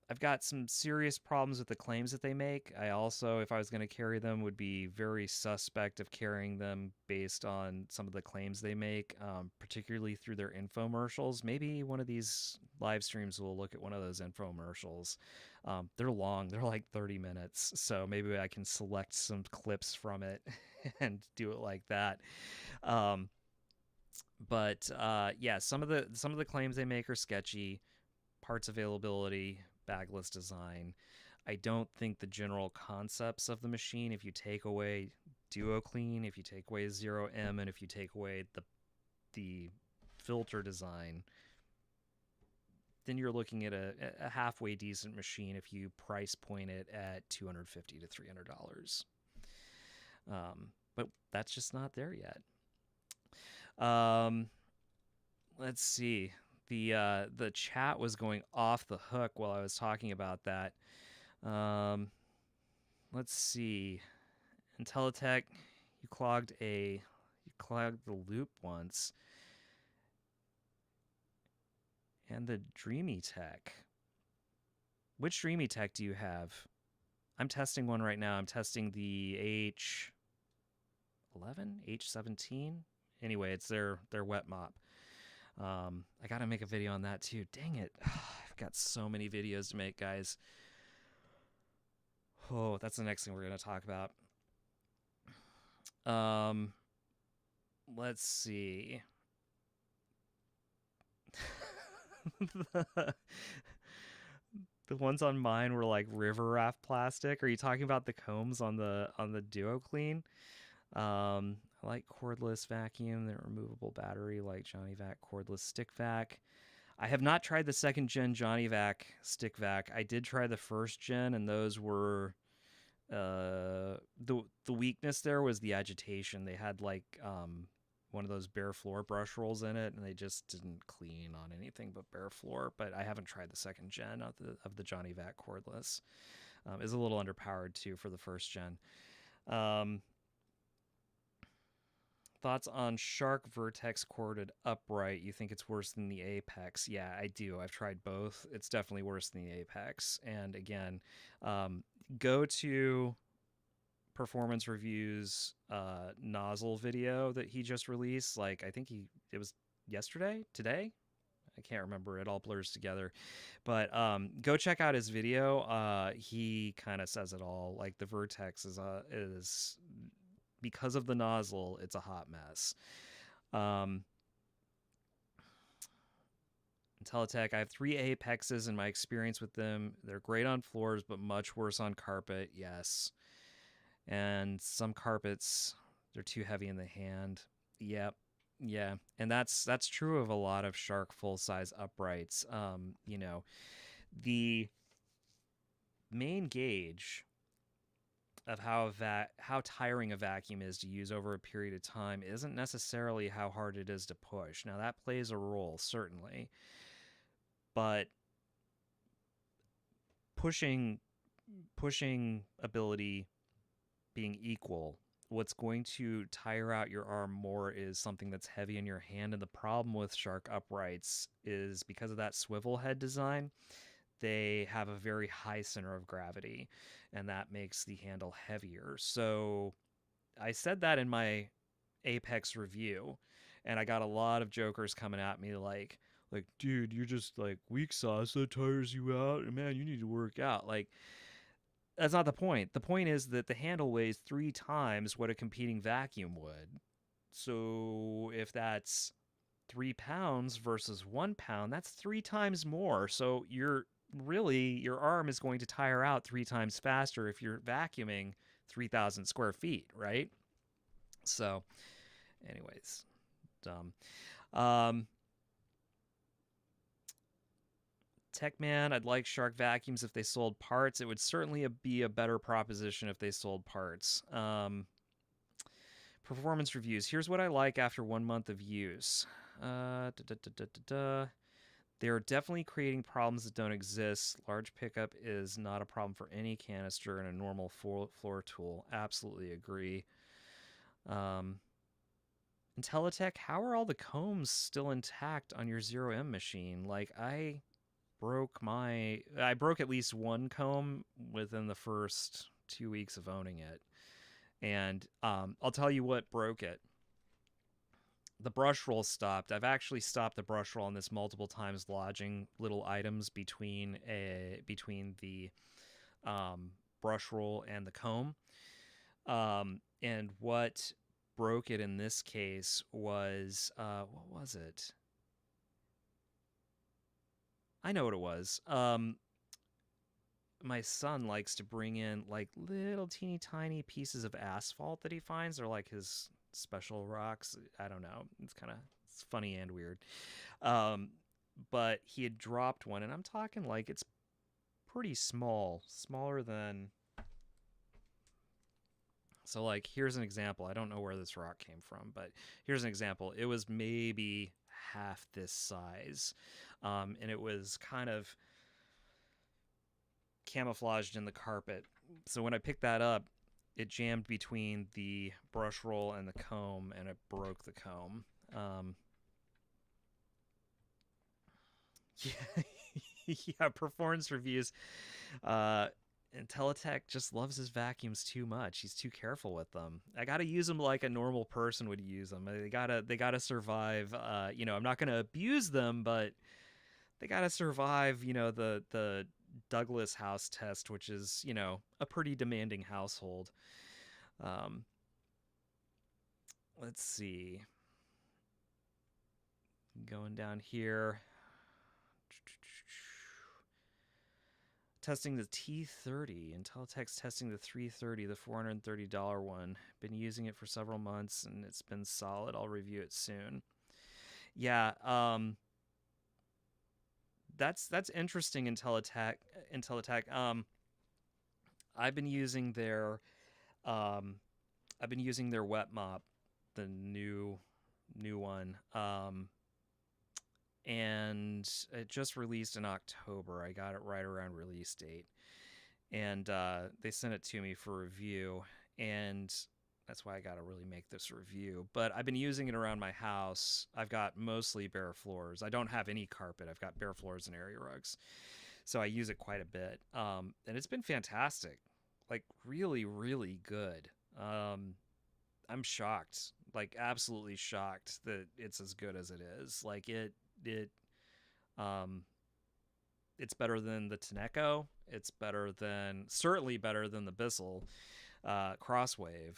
I've got some serious problems with the claims that they make. I also, if I was going to carry them, would be very suspect of carrying them based on some of the claims they make, particularly through their infomercials. Maybe one of these live streams will look at one of those infomercials. They're long, they're like 30 minutes. So maybe I can select some clips from it and do it like that. Um, but yeah, some of the claims they make are sketchy. Parts availability, bagless design. I don't think the general concepts of the machine, if you take away Duo Clean, if you take away 0M, and if you take away the filter design, then you're looking at a halfway decent machine if you price point it at $250 to $300. But that's just not there yet. Let's see. The chat was going off the hook while I was talking about that. Let's see. Intelitech, you clogged the loop once. And the Dreametech. Which Dreametech do you have? I'm testing one right now. I'm testing the H11, H17. Anyway, it's their wet mop. I gotta make a video on that too. Dang it. I've got so many videos to make, guys. Oh, that's the next thing we're gonna talk about. Let's see. The ones on mine were like river raft plastic. Are you talking about the combs on the Duo Clean? I like cordless vacuum, the removable battery, like Johnny Vac cordless stick vac. I have not tried the second gen Johnny Vac stick vac. I did try the first gen, and those were the weakness there was the agitation. They had like one of those bare floor brush rolls in it, and they just didn't clean on anything but bare floor. But I haven't tried the second gen of the Johnny Vac cordless. Is a little underpowered too for the first gen. Thoughts on Shark Vertex corded upright? You think it's worse than the Apex? Yeah, I do. I've tried both. It's definitely worse than the Apex. And again, go to Performance Reviews nozzle video that he just released. Like, I think it was today. I can't remember. It all blurs together. But go check out his video. He kind of says it all. Like, the Vertex is because of the nozzle, it's a hot mess. Intelitech, I have 3 Apexes in my experience with them. They're great on floors, but much worse on carpet. Yes. And some carpets, they're too heavy in the hand. Yep. Yeah. And that's true of a lot of Shark full-size uprights. The main gauge of how tiring a vacuum is to use over a period of time isn't necessarily how hard it is to push. Now that plays a role, certainly, but pushing ability being equal, what's going to tire out your arm more is something that's heavy in your hand. And the problem with Shark uprights is because of that swivel head design, they have a very high center of gravity, and that makes the handle heavier. So I said that in my Apex review, and I got a lot of jokers coming at me like, dude, you're just like weak sauce that tires you out, and man, you need to work out. Like, that's not the point. The point is that the handle weighs 3 times what a competing vacuum would. So if that's 3 pounds versus 1 pound, that's 3 times more. So your arm is going to tire out 3 times faster if you're vacuuming 3,000 square feet, right? So, anyways, dumb. Um, Tech Man, I'd like Shark vacuums if they sold parts. It would certainly be a better proposition if they sold parts. Performance reviews. Here's what I like after 1 month of use. They're definitely creating problems that don't exist. Large pickup is not a problem for any canister in a normal floor tool. Absolutely agree. Intelitech, how are all the combs still intact on your 0M machine? Like, I broke at least one comb within the first 2 weeks of owning it. And I'll tell you what broke it. The brush roll stopped. I've actually stopped the brush roll on this multiple times, lodging little items between the brush roll and the comb. And what broke it in this case was what was it? I know what it was. My son likes to bring in like little teeny tiny pieces of asphalt that he finds. They're like his special rocks. I don't know. It's funny and weird. Um, but he had dropped one, and I'm talking like it's pretty small, smaller than. So like here's an example. I don't know where this rock came from, but here's an example. It was maybe half this size, and it was kind of camouflaged in the carpet. So when I picked that up, it jammed between the brush roll and the comb, and it broke the comb. Yeah, yeah. Performance reviews. Intelitech just loves his vacuums too much. He's too careful with them. I gotta use them like a normal person would use them. They gotta survive. I'm not gonna abuse them, but they gotta survive. The Douglas house test, which is a pretty demanding household. Um, let's see. Going down here. Testing the T30. Intelitech's testing the 330, the $430 one. Been using it for several months and it's been solid. I'll review it soon. Yeah, that's interesting. Intelitech. I've been using their wet mop, the new one. And it just released in October. I got it right around release date, and they sent it to me for review, and that's why I got to really make this review. But I've been using it around my house. I've got mostly bare floors. I don't have any carpet. I've got bare floors and area rugs, so I use it quite a bit, and it's been fantastic, like really, really good. I'm shocked, like absolutely shocked that it's as good as it is. Like it um it's better than the Tenneco. It's certainly better than the Bissell Crosswave.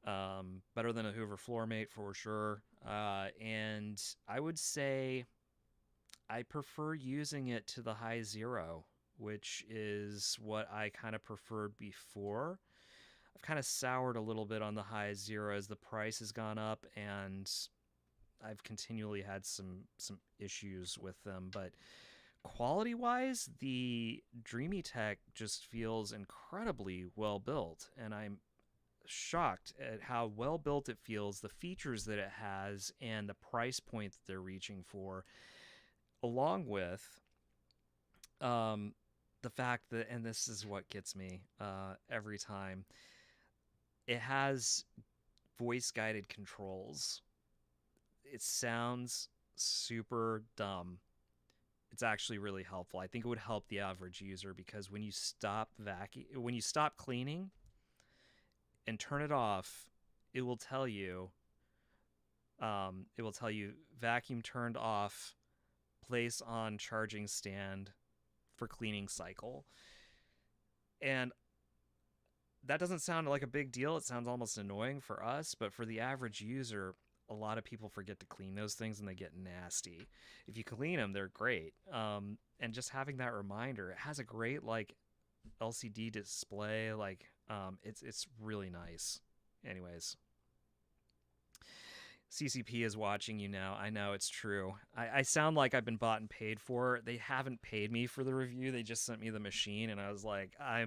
Better than a Hoover Floormate for sure. And I would say I prefer using it to the high zero, which is what I kind of preferred before. I've kind of soured a little bit on the high zero as the price has gone up, and I've continually had some issues with them. But quality wise, the Dreametech just feels incredibly well built, and I'm shocked at how well built it feels, the features that it has, and the price point that they're reaching for, along with the fact that, and this is what gets me every time, it has voice guided controls. It sounds super dumb. It's actually really helpful. I think it would help the average user, because when you stop cleaning and turn it off, it will tell you vacuum turned off, place on charging stand for cleaning cycle. And that doesn't sound like a big deal. It sounds almost annoying for us, but for the average user, a lot of people forget to clean those things and they get nasty. If you clean them, they're great. And just having that reminder, it has a great like LCD display. Like it's really nice. Anyways, CCP is watching you now. I know, it's true. I sound like I've been bought and paid for. They haven't paid me for the review. They just sent me the machine, and I was like, I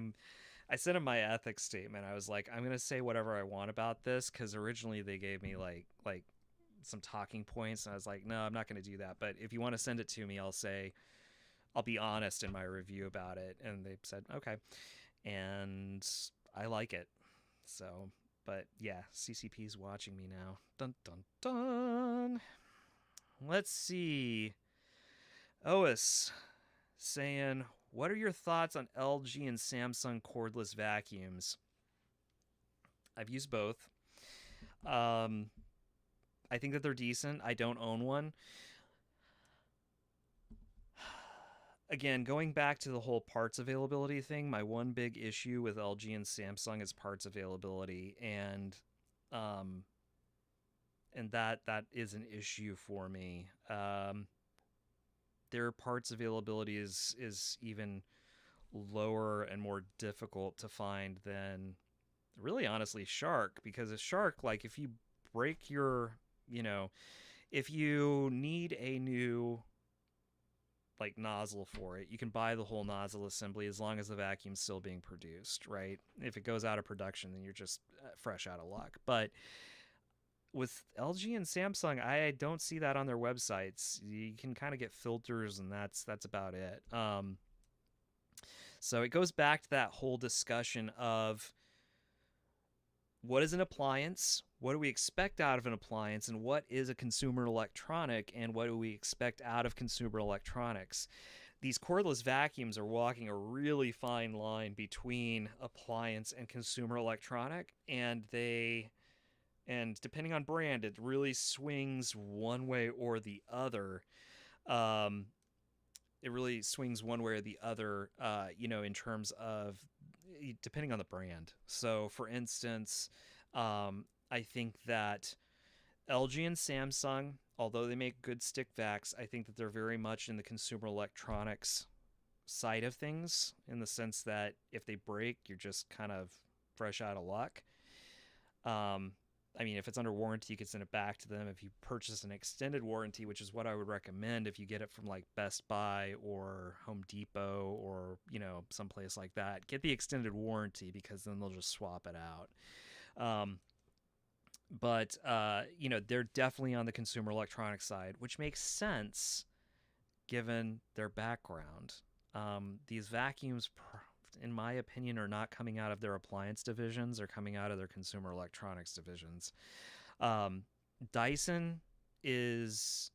sent them my ethics statement. I was like, I'm gonna say whatever I want about this because originally they gave me like some talking points, and I was like, no, I'm not gonna do that. But if you want to send it to me, I'll be honest in my review about it. And they said okay, and I like it. So, but yeah, CCP's watching me now. Dun dun dun. Let's see. Ois saying, what are your thoughts on LG and Samsung cordless vacuums? I've used both. Um, I think that they're decent. I don't own one. Again, going back to the whole parts availability thing, my one big issue with LG and Samsung is parts availability, um, and that is an issue for me. Their parts availability is even lower and more difficult to find than really honestly Shark, because a Shark, like if you break your, you know, if you need a new like nozzle for it, you can buy the whole nozzle assembly as long as the vacuum's still being produced, right? If it goes out of production, then you're just fresh out of luck. But with LG and Samsung, I don't see that on their websites. You can kind of get filters, and that's about it. So it goes back to that whole discussion of what is an appliance, what do we expect out of an appliance, and what is a consumer electronic, and what do we expect out of consumer electronics. These cordless vacuums are walking a really fine line between appliance and consumer electronic, and depending on brand, it really swings one way or the other. Um, it really swings one way or the other, in terms of depending on the brand. So, for instance, I think that LG and Samsung, although they make good stick vacs, I think that they're very much in the consumer electronics side of things, in the sense that if they break, you're just kind of fresh out of luck. Um, I mean, if it's under warranty, you can send it back to them. If you purchase an extended warranty, which is what I would recommend if you get it from like Best Buy or Home Depot or, someplace like that, get the extended warranty, because then they'll just swap it out. But they're definitely on the consumer electronics side, which makes sense given their background. These vacuums, in my opinion, are not coming out of their appliance divisions. They're coming out of their consumer electronics divisions. Um, Dyson is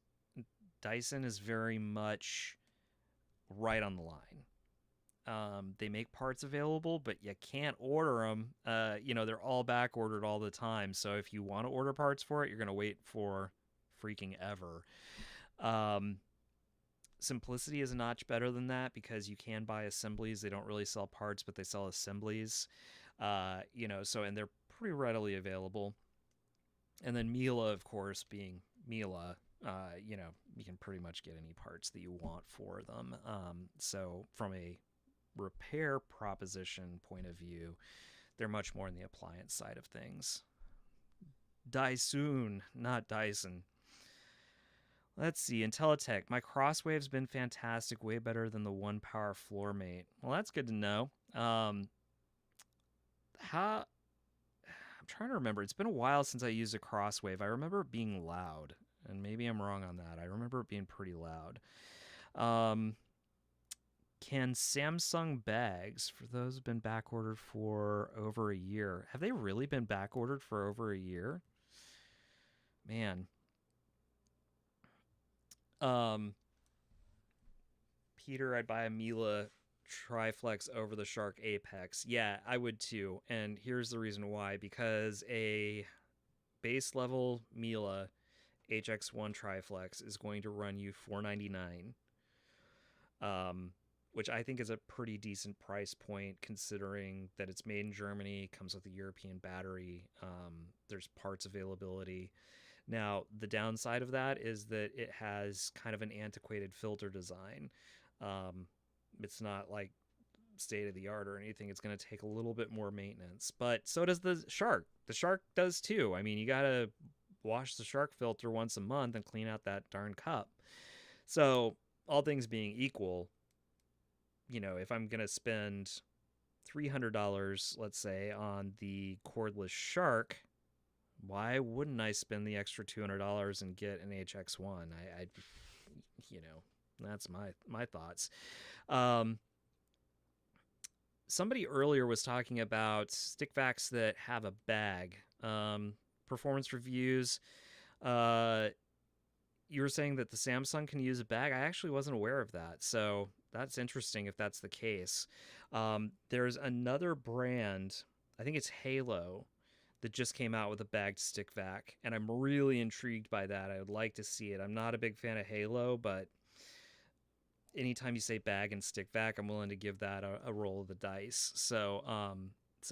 Dyson is very much right on the line. They make parts available, but you can't order them. They're all back ordered all the time. So if you want to order parts for it, you're going to wait for freaking ever. Simplicity is a notch better than that, because you can buy assemblies. They don't really sell parts, but they sell assemblies. And they're pretty readily available. And then Miele, of course, being Miele, you can pretty much get any parts that you want for them. So from a repair proposition point of view, they're much more in the appliance side of things. Dyson, not Dyson. Let's see, IntelliTech. My Crosswave's been fantastic, way better than the One Power floor mate. Well, that's good to know. I'm trying to remember. It's been a while since I used a Crosswave. I remember it being loud, and maybe I'm wrong on that. I remember it being pretty loud. Can Samsung bags, for those who've been back ordered for over a year, have they really been back ordered for over a year? Man. Peter, I'd buy a Miele Triflex over the Shark Apex. Yeah, I would too. And here's the reason why. Because a base level Miele HX1 Triflex is going to run you $499, which I think is a pretty decent price point, considering that it's made in Germany, comes with a European battery, there's parts availability. Now, the downside of that is that it has kind of an antiquated filter design. It's not like state of the art or anything. It's going to take a little bit more maintenance, but so does the Shark. The Shark does too. I mean, you gotta wash the shark filter once a month and clean out that darn cup. So, all things being equal, if I'm going to spend $300, let's say, on the cordless shark, why wouldn't I spend the extra $200 and get an HX1? You know, that's my thoughts. Um, Somebody earlier was talking about stick vacs that have a bag. Performance reviews. Uh, you were saying that the Samsung can use a bag. I actually wasn't aware of that, so that's interesting if that's the case. There's another brand, I think it's Halo, that just came out with a bagged stick vac, and I'm really intrigued by that. I would like to see it. I'm not a big fan of Halo, but anytime you say bag and stick vac, I'm willing to give that a roll of the dice.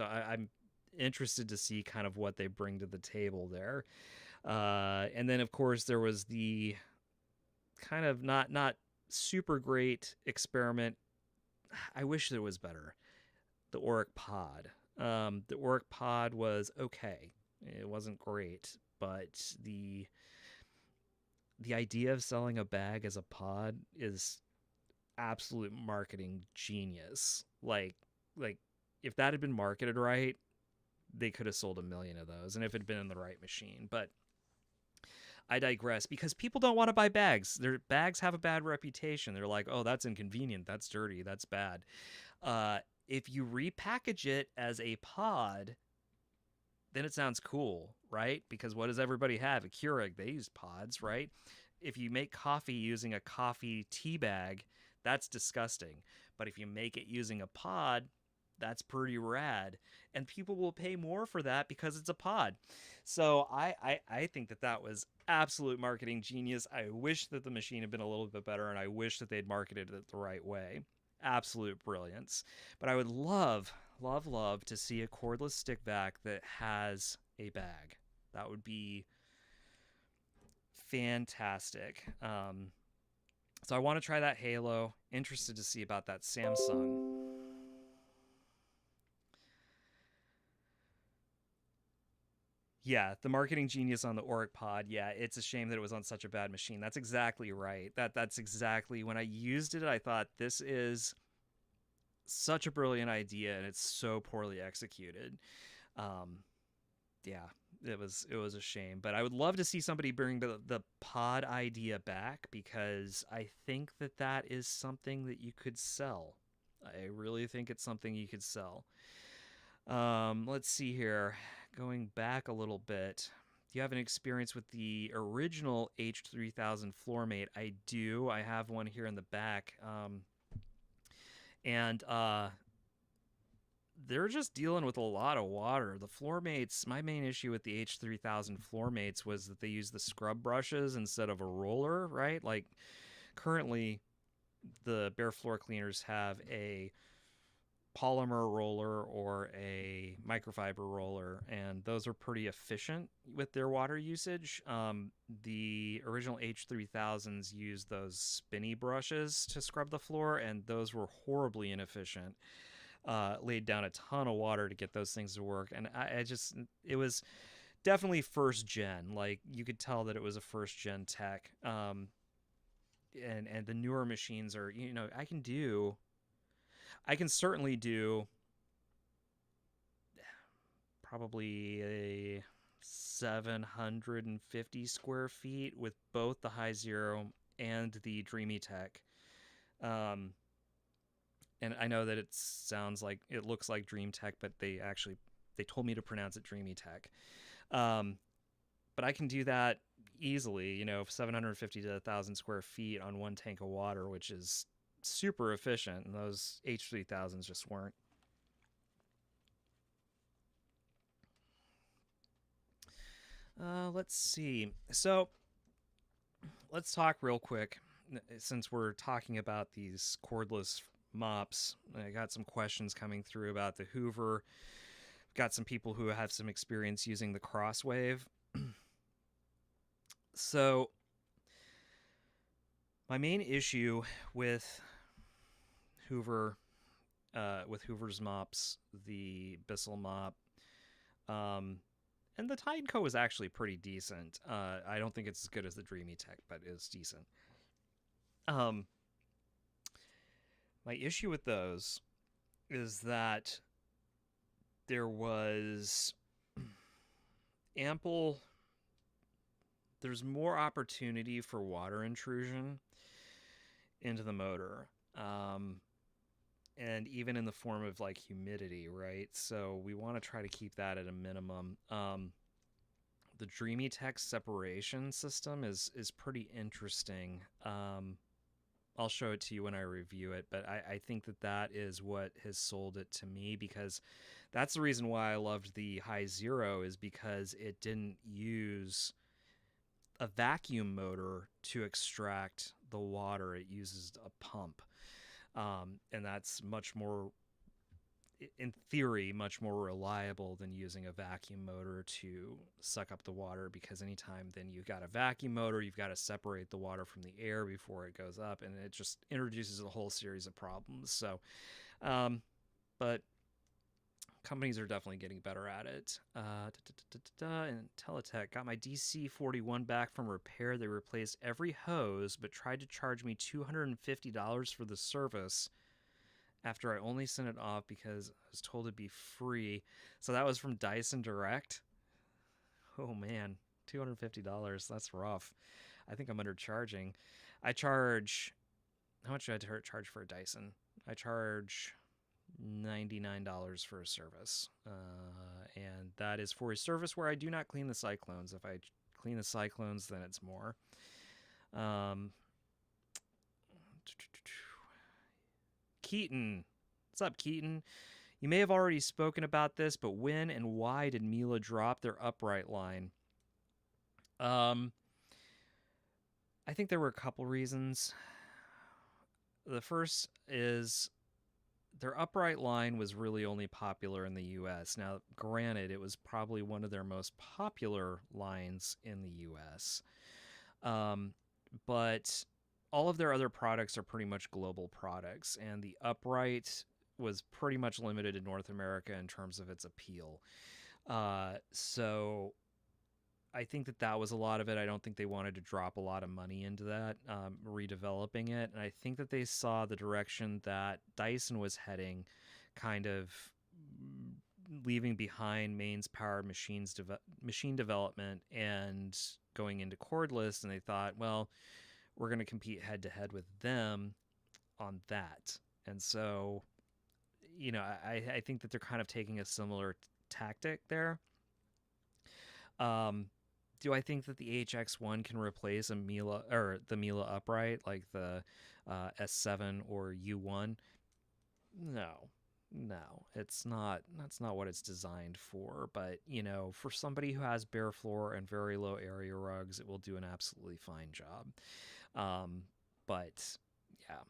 I'm interested to see kind of what they bring to the table there. And then of course there was the kind of not super great experiment. I wish there was better. The Oreck pod. The Oreck pod was okay. It wasn't great, but the idea of selling a bag as a pod is absolute marketing genius. Like if that had been marketed right, they could have sold 1,000,000 of those, and if it had been in the right machine. But I digress, because people don't want to buy bags. Their bags have a bad reputation. They're like, oh, that's inconvenient, that's dirty, that's bad. If you repackage it as a pod, then it sounds cool, right? Because what does everybody have? A Keurig, they use pods, right? If you make coffee using a coffee tea bag, that's disgusting. But if you make it using a pod, that's pretty rad. And people will pay more for that because it's a pod. So I think that was absolute marketing genius. I wish that the machine had been a little bit better, and I wish that they'd marketed it the right way. Absolute brilliance. But I would love to see a cordless stick vac that has a bag. That would be fantastic. So I want to try that Halo. Interested to see about that Samsung. Yeah, the marketing genius on the Oreck pod. Yeah, it's a shame that it was on such a bad machine. That's exactly right. That's exactly, when I used it, I thought, this is such a brilliant idea, and it's so poorly executed. Yeah, it was a shame. But I would love to see somebody bring the pod idea back, because I think that is something that you could sell. I really think it's something you could sell. Let's see here. Going back a little bit, do you have an experience with the original H3000 floor mate? I do. I have one here in the back. And they're just dealing with a lot of water. The floor mates, my main issue with the H3000 floor mates was that they use the scrub brushes instead of a roller, right? Like currently the Bare floor cleaners have a polymer roller or a microfiber roller, and those are pretty efficient with their water usage. The original H3000s used those spinny brushes to scrub the floor, and those were horribly inefficient. Laid down a ton of water to get those things to work, and it was definitely first gen. Like, you could tell that it was a first gen tech. And the newer machines are, I can certainly do probably a 750 square feet with both the High Zero and the Dreametech. And I know that it looks like Dreametech, but they told me to pronounce it Dreametech. But I can do that easily, 750 to 1,000 square feet on one tank of water, which is super efficient, and those H3000s just weren't. Let's see. So let's talk real quick, since we're talking about these cordless mops. I got some questions coming through about the Hoover. Got some people who have some experience using the Crosswave. So my main issue with Hoover's mops, the Bissell mop, And the Titanco is actually pretty decent. I don't think it's as good as the Dreametech, but it's decent. Um, my issue with those is that there was ample there's more opportunity for water intrusion into the motor, and even in the form of like humidity, right? So we want to try to keep that at a minimum. The Dreametech separation system is pretty interesting. I'll show it to you when I review it, but I think that is what has sold it to me, because that's the reason why I loved the High Zero, is because it didn't use a vacuum motor to extract the water. It uses a pump, and that's much more, in theory, much more reliable than using a vacuum motor to suck up the water, because anytime then you've got a vacuum motor, you've got to separate the water from the air before it goes up, and it just introduces a whole series of problems. So, but companies are definitely getting better at it. And Teletech got my DC41 back from repair. They replaced every hose, but tried to charge me $250 for the service after I only sent it off because I was told it'd be free. So that was from Dyson Direct. Oh man, $250. That's rough. I think I'm undercharging. I charge, how much do I charge for a Dyson? I charge $99 for a service. And that is for a service where I do not clean the cyclones. If I clean the cyclones, then it's more. Keaton. What's up, Keaton? You may have already spoken about this, but when and why did Miele drop their upright line? I think there were a couple reasons. The first is their upright line was really only popular in the US. Now, granted, it was probably one of their most popular lines in the US. But all of their other products are pretty much global products, and the upright was pretty much limited to North America in terms of its appeal. So I think that was a lot of it. I don't think they wanted to drop a lot of money into that, redeveloping it. And I think that they saw the direction that Dyson was heading, kind of leaving behind mains powered machine development and going into cordless. And they thought, well, we're going to compete head to head with them on that. And so, I think that they're kind of taking a similar tactic there. Do I think that the HX1 can replace a Miele or the Miele upright like the S7 or U1? No, it's not. That's not what it's designed for. But for somebody who has bare floor and very low area rugs, it will do an absolutely fine job. But yeah,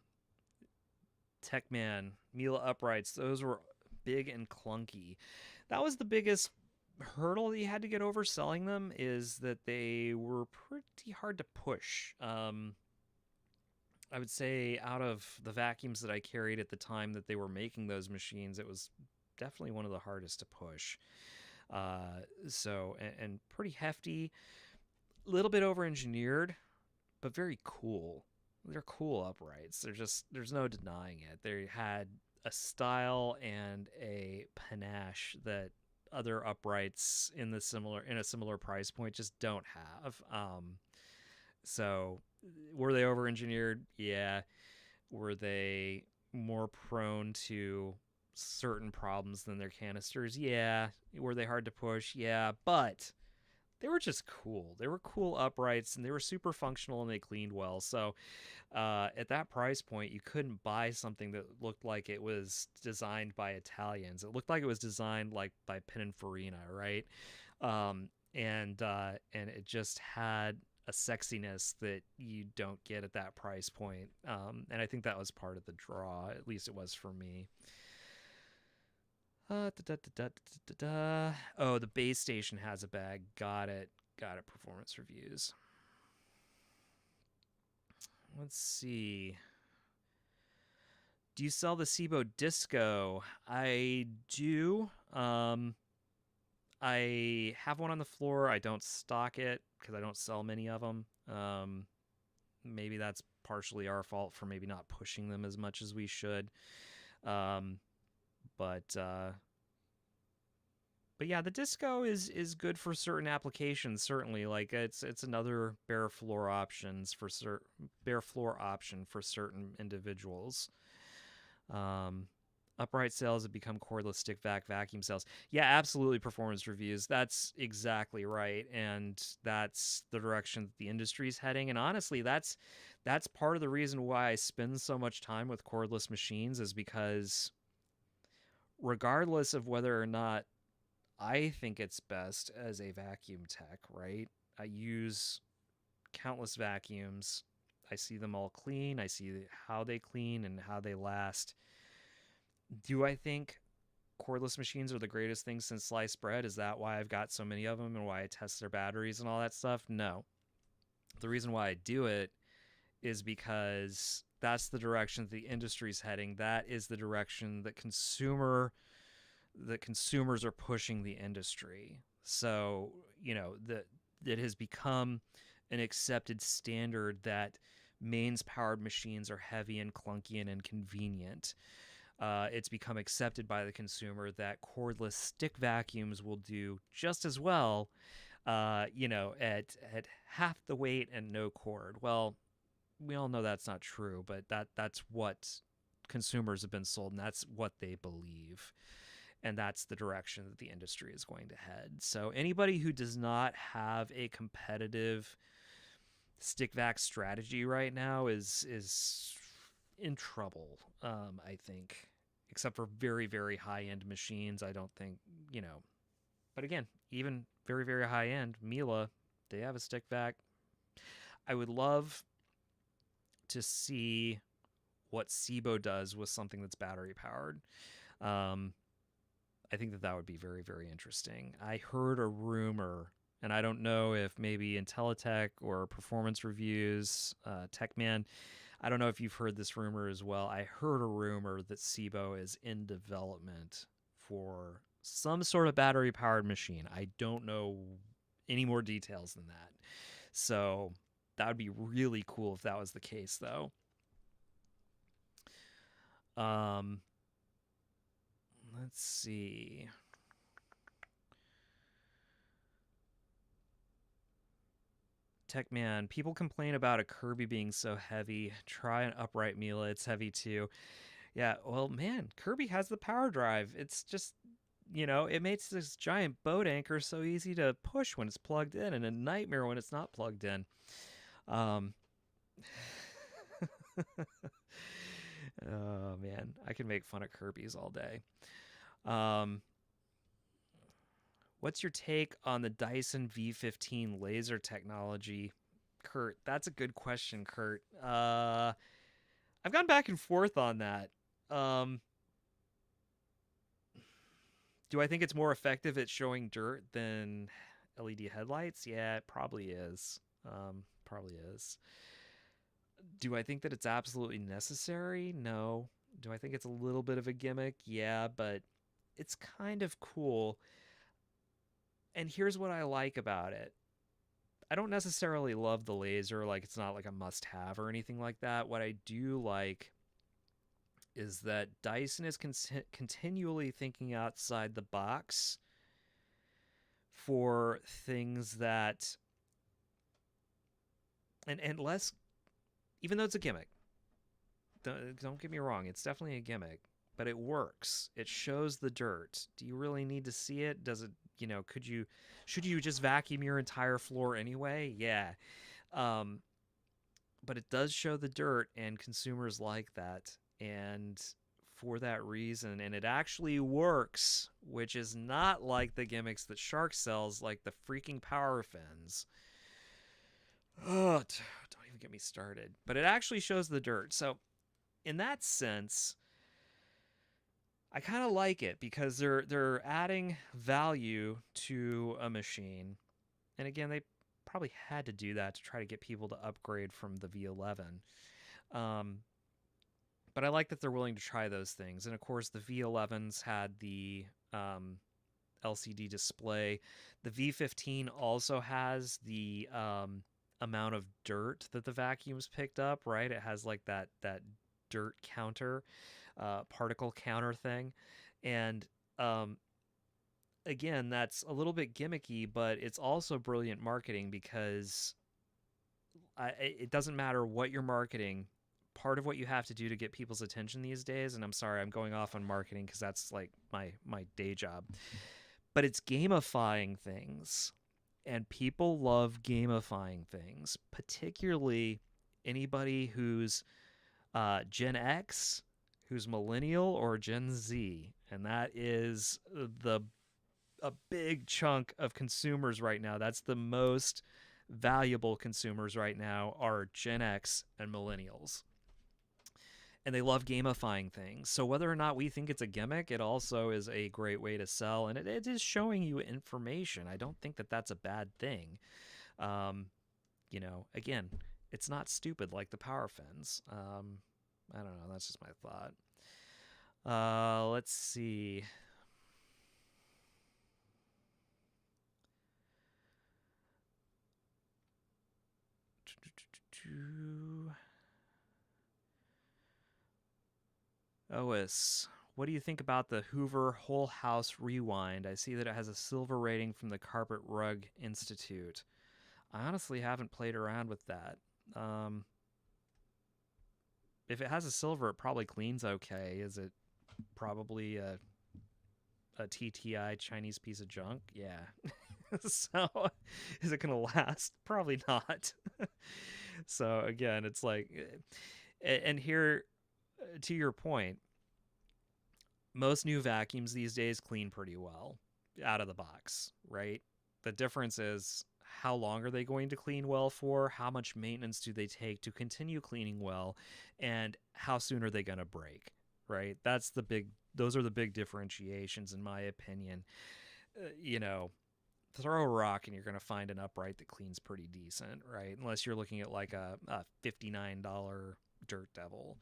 Techman Miele uprights, those were big and clunky. That was the biggest hurdle that you had to get over selling them, is that they were pretty hard to push. I would say out of the vacuums that I carried at the time that they were making those machines, it was definitely one of the hardest to push. And pretty hefty, a little bit over engineered, but very cool. They're cool uprights. There's no denying it. They had a style and a panache that other uprights in a similar price point just don't have. So were they over engineered? Yeah. Were they more prone to certain problems than their canisters? Yeah. Were they hard to push? Yeah. But they were just cool. They were cool uprights, and they were super functional, and they cleaned well. So at that price point, you couldn't buy something that looked like it was designed by Italians. It looked like it was designed like by Pininfarina, right? And it just had a sexiness that you don't get at that price point. And I think that was part of the draw. At least it was for me. Oh, the base station has a bag. Got it. Performance reviews. Let's see. Do you sell the Cibo Disco? I do. I have one on the floor. I don't stock it because I don't sell many of them. Maybe that's partially our fault for maybe not pushing them as much as we should. Um, but uh, but yeah, the disco is good for certain applications. Certainly, like it's another bare floor option for certain individuals. Um, Upright cells have become cordless stick vacuum cells. Yeah, absolutely. Performance reviews. That's exactly right, and that's the direction that the industry is heading. And honestly, that's part of the reason why I spend so much time with cordless machines is because regardless of whether or not I think it's best as a vacuum tech, right? I use countless vacuums. I see them all clean. I see how they clean and how they last. Do I think cordless machines are the greatest thing since sliced bread? Is that why I've got so many of them and why I test their batteries and all that stuff? No. The reason why I do it is because that's the direction that the industry's heading. That is the direction that consumers are pushing the industry. So, that it has become an accepted standard that mains powered machines are heavy and clunky and inconvenient. It's become accepted by the consumer that cordless stick vacuums will do just as well, at half the weight and no cord. Well, we all know that's not true, but that's what consumers have been sold, and that's what they believe. And that's the direction that the industry is going to head. So anybody who does not have a competitive stick vac strategy right now is in trouble. I think, except for very very high end machines, I don't think you know. But again, even very very high end Miele, they have a stick vac. I would love to see what SIBO does with something that's battery powered. Um, I think that would be very, very interesting. I heard a rumor, and I don't know if maybe Intelitech or Performance Reviews, TechMan, I don't know if you've heard this rumor as well. I heard a rumor that SIBO is in development for some sort of battery powered machine. I don't know any more details than that. So that would be really cool if that was the case, though. Um, let's see. Tech man, people complain about a Kirby being so heavy. Try an upright Miele, it's heavy too. Yeah, well, man, Kirby has the power drive. It's just, it makes this giant boat anchor so easy to push when it's plugged in, and a nightmare when it's not plugged in. Um, oh man, I can make fun of Kirby's all day. Um, what's your take on the Dyson V15 laser technology, Kurt? That's a good question, Kurt. I've gone back and forth on that. Um, do I think it's more effective at showing dirt than LED headlights? Yeah, it probably is. Probably is. Do I think that it's absolutely necessary? No. Do I think it's a little bit of a gimmick? Yeah, but it's kind of cool. And here's what I like about it. I don't necessarily love the laser, like it's not like a must have or anything like that. What I do like is that Dyson is continually thinking outside the box for things that and less, even though it's a gimmick, don't get me wrong, it's definitely a gimmick, but it works. It shows the dirt. Do you really need to see it? Does it, should you just vacuum your entire floor anyway? Yeah. um but it does show the dirt, and consumers like that. And for that reason, and it actually works, which is not like the gimmicks that Shark sells, like the freaking power fins. Oh, don't even get me started. But it actually shows the dirt. So, in that sense, I kind of like it because they're adding value to a machine. And again, they probably had to do that to try to get people to upgrade from the V11. Um, but I like that they're willing to try those things. And of course, the V11s had the LCD display. The V15 also has the amount of dirt that the vacuum's picked up, right? It has like that dirt counter, particle counter thing. And um, again, that's a little bit gimmicky, but it's also brilliant marketing because it doesn't matter what you're marketing. Part of what you have to do to get people's attention these days, and I'm sorry, I'm going off on marketing because that's like my day job, but it's gamifying things, and people love gamifying things, particularly anybody who's Gen X, who's millennial, or Gen Z, and that is the a big chunk of consumers right now. That's the most valuable consumers right now are Gen X and millennials. And they love gamifying things. So whether or not we think it's a gimmick, it also is a great way to sell, and it is showing you information. I don't think that that's a bad thing. Um, again, it's not stupid like the power fins. I don't know. That's just my thought. Let's see. Ois, what do you think about the Hoover Whole House Rewind? I see that it has a silver rating from the Carpet Rug Institute. I honestly haven't played around with that. Um, if it has a silver, it probably cleans okay. Is it probably a TTI Chinese piece of junk? Yeah. So, is it going to last? Probably not. So, again, it's like, and here, to your point, most new vacuums these days clean pretty well out of the box, right? The difference is how long are they going to clean well for? How much maintenance do they take to continue cleaning well? And how soon are they going to break, right? Those are the big differentiations, in my opinion. Throw a rock and you're going to find an upright that cleans pretty decent, right? Unless you're looking at like a $59 Dirt Devil.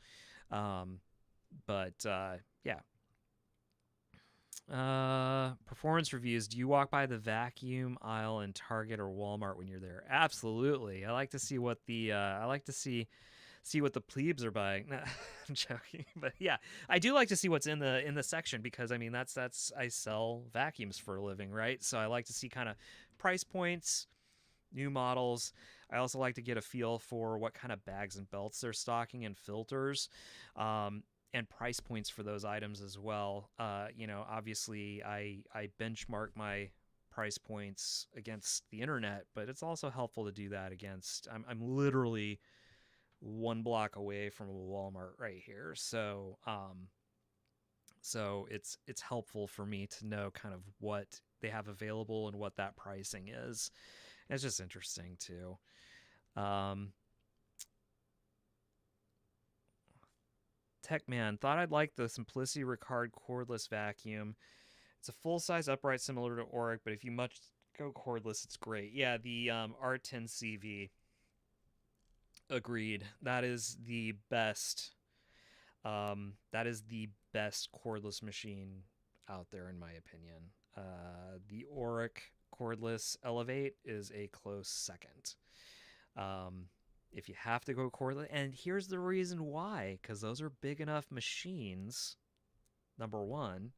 Yeah. Performance reviews. Do you walk by the vacuum aisle in Target or Walmart when you're there? Absolutely. I like to see what the see what the plebes are buying. No, I'm joking, but yeah, I do like to see what's in the section because I mean that's I sell vacuums for a living, right? So I like to see kind of price points, new models. I also like to get a feel for what kind of bags and belts they're stocking and filters. And price points for those items as well. Obviously I benchmark my price points against the internet, but it's also helpful to do that against. I'm literally one block away from a Walmart right here, so it's helpful for me to know kind of what they have available and what that pricing is. It's just interesting too. Techman thought I'd like the Simplicity Ricard cordless vacuum. It's a full-size upright similar to Oreck, but if you must go cordless, it's great. Yeah, the R10CV. Agreed. That is the best. That is the best cordless machine out there, in my opinion. The Oreck cordless Elevate is a close second. If you have to go cordless, and here's the reason why, because those are big enough machines, number one,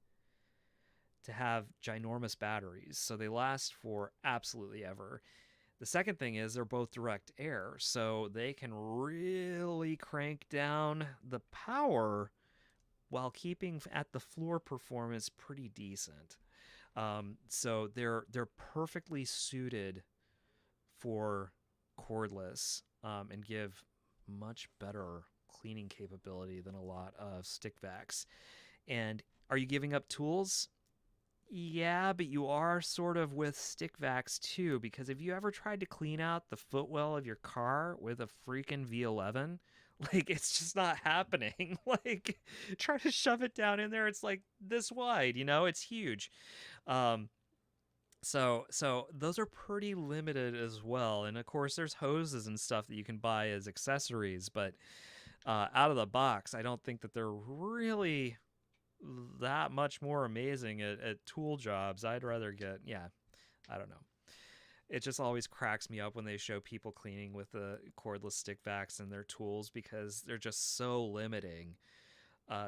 to have ginormous batteries, so they last for absolutely ever. The second thing is they're both direct air, so they can really crank down the power while keeping at the floor performance pretty decent. So they're perfectly suited for cordless, and give much better cleaning capability than a lot of stick vacs. And are you giving up tools? Yeah, but you are sort of with stick vacs too, because have you ever tried to clean out the footwell of your car with a freaking V11? Like, it's just not happening. Like, try to shove it down in there, it's like this wide, it's huge. So those are pretty limited as well. And of course, there's hoses and stuff that you can buy as accessories, but out of the box, I don't think that they're really that much more amazing at tool jobs. I'd rather get, yeah, I don't know. It just always cracks me up when they show people cleaning with the cordless stick vacs and their tools because they're just so limiting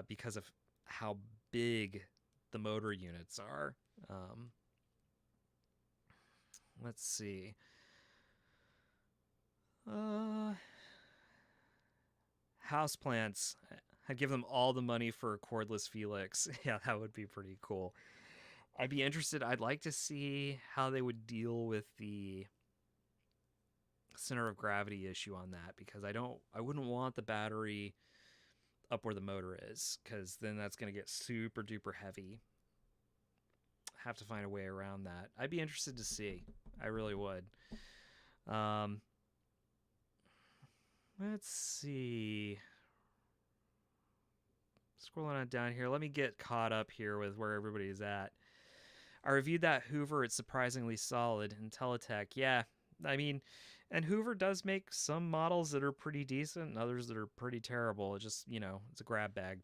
because of how big the motor units are. Um, let's see. Uh, Houseplants. I'd give them all the money for a cordless Felix. Yeah, that would be pretty cool. I'd be interested. I'd like to see how they would deal with the center of gravity issue on that because I wouldn't want the battery up where the motor is because then that's going to get super duper heavy. Have to find a way around that. I'd be interested to see. I really would. Um, let's see. Scrolling on down here. Let me get caught up here with where everybody's at. I reviewed that Hoover. It's surprisingly solid. Intelitech, yeah. I mean, and Hoover does make some models that are pretty decent and others that are pretty terrible. It just, it's a grab bag.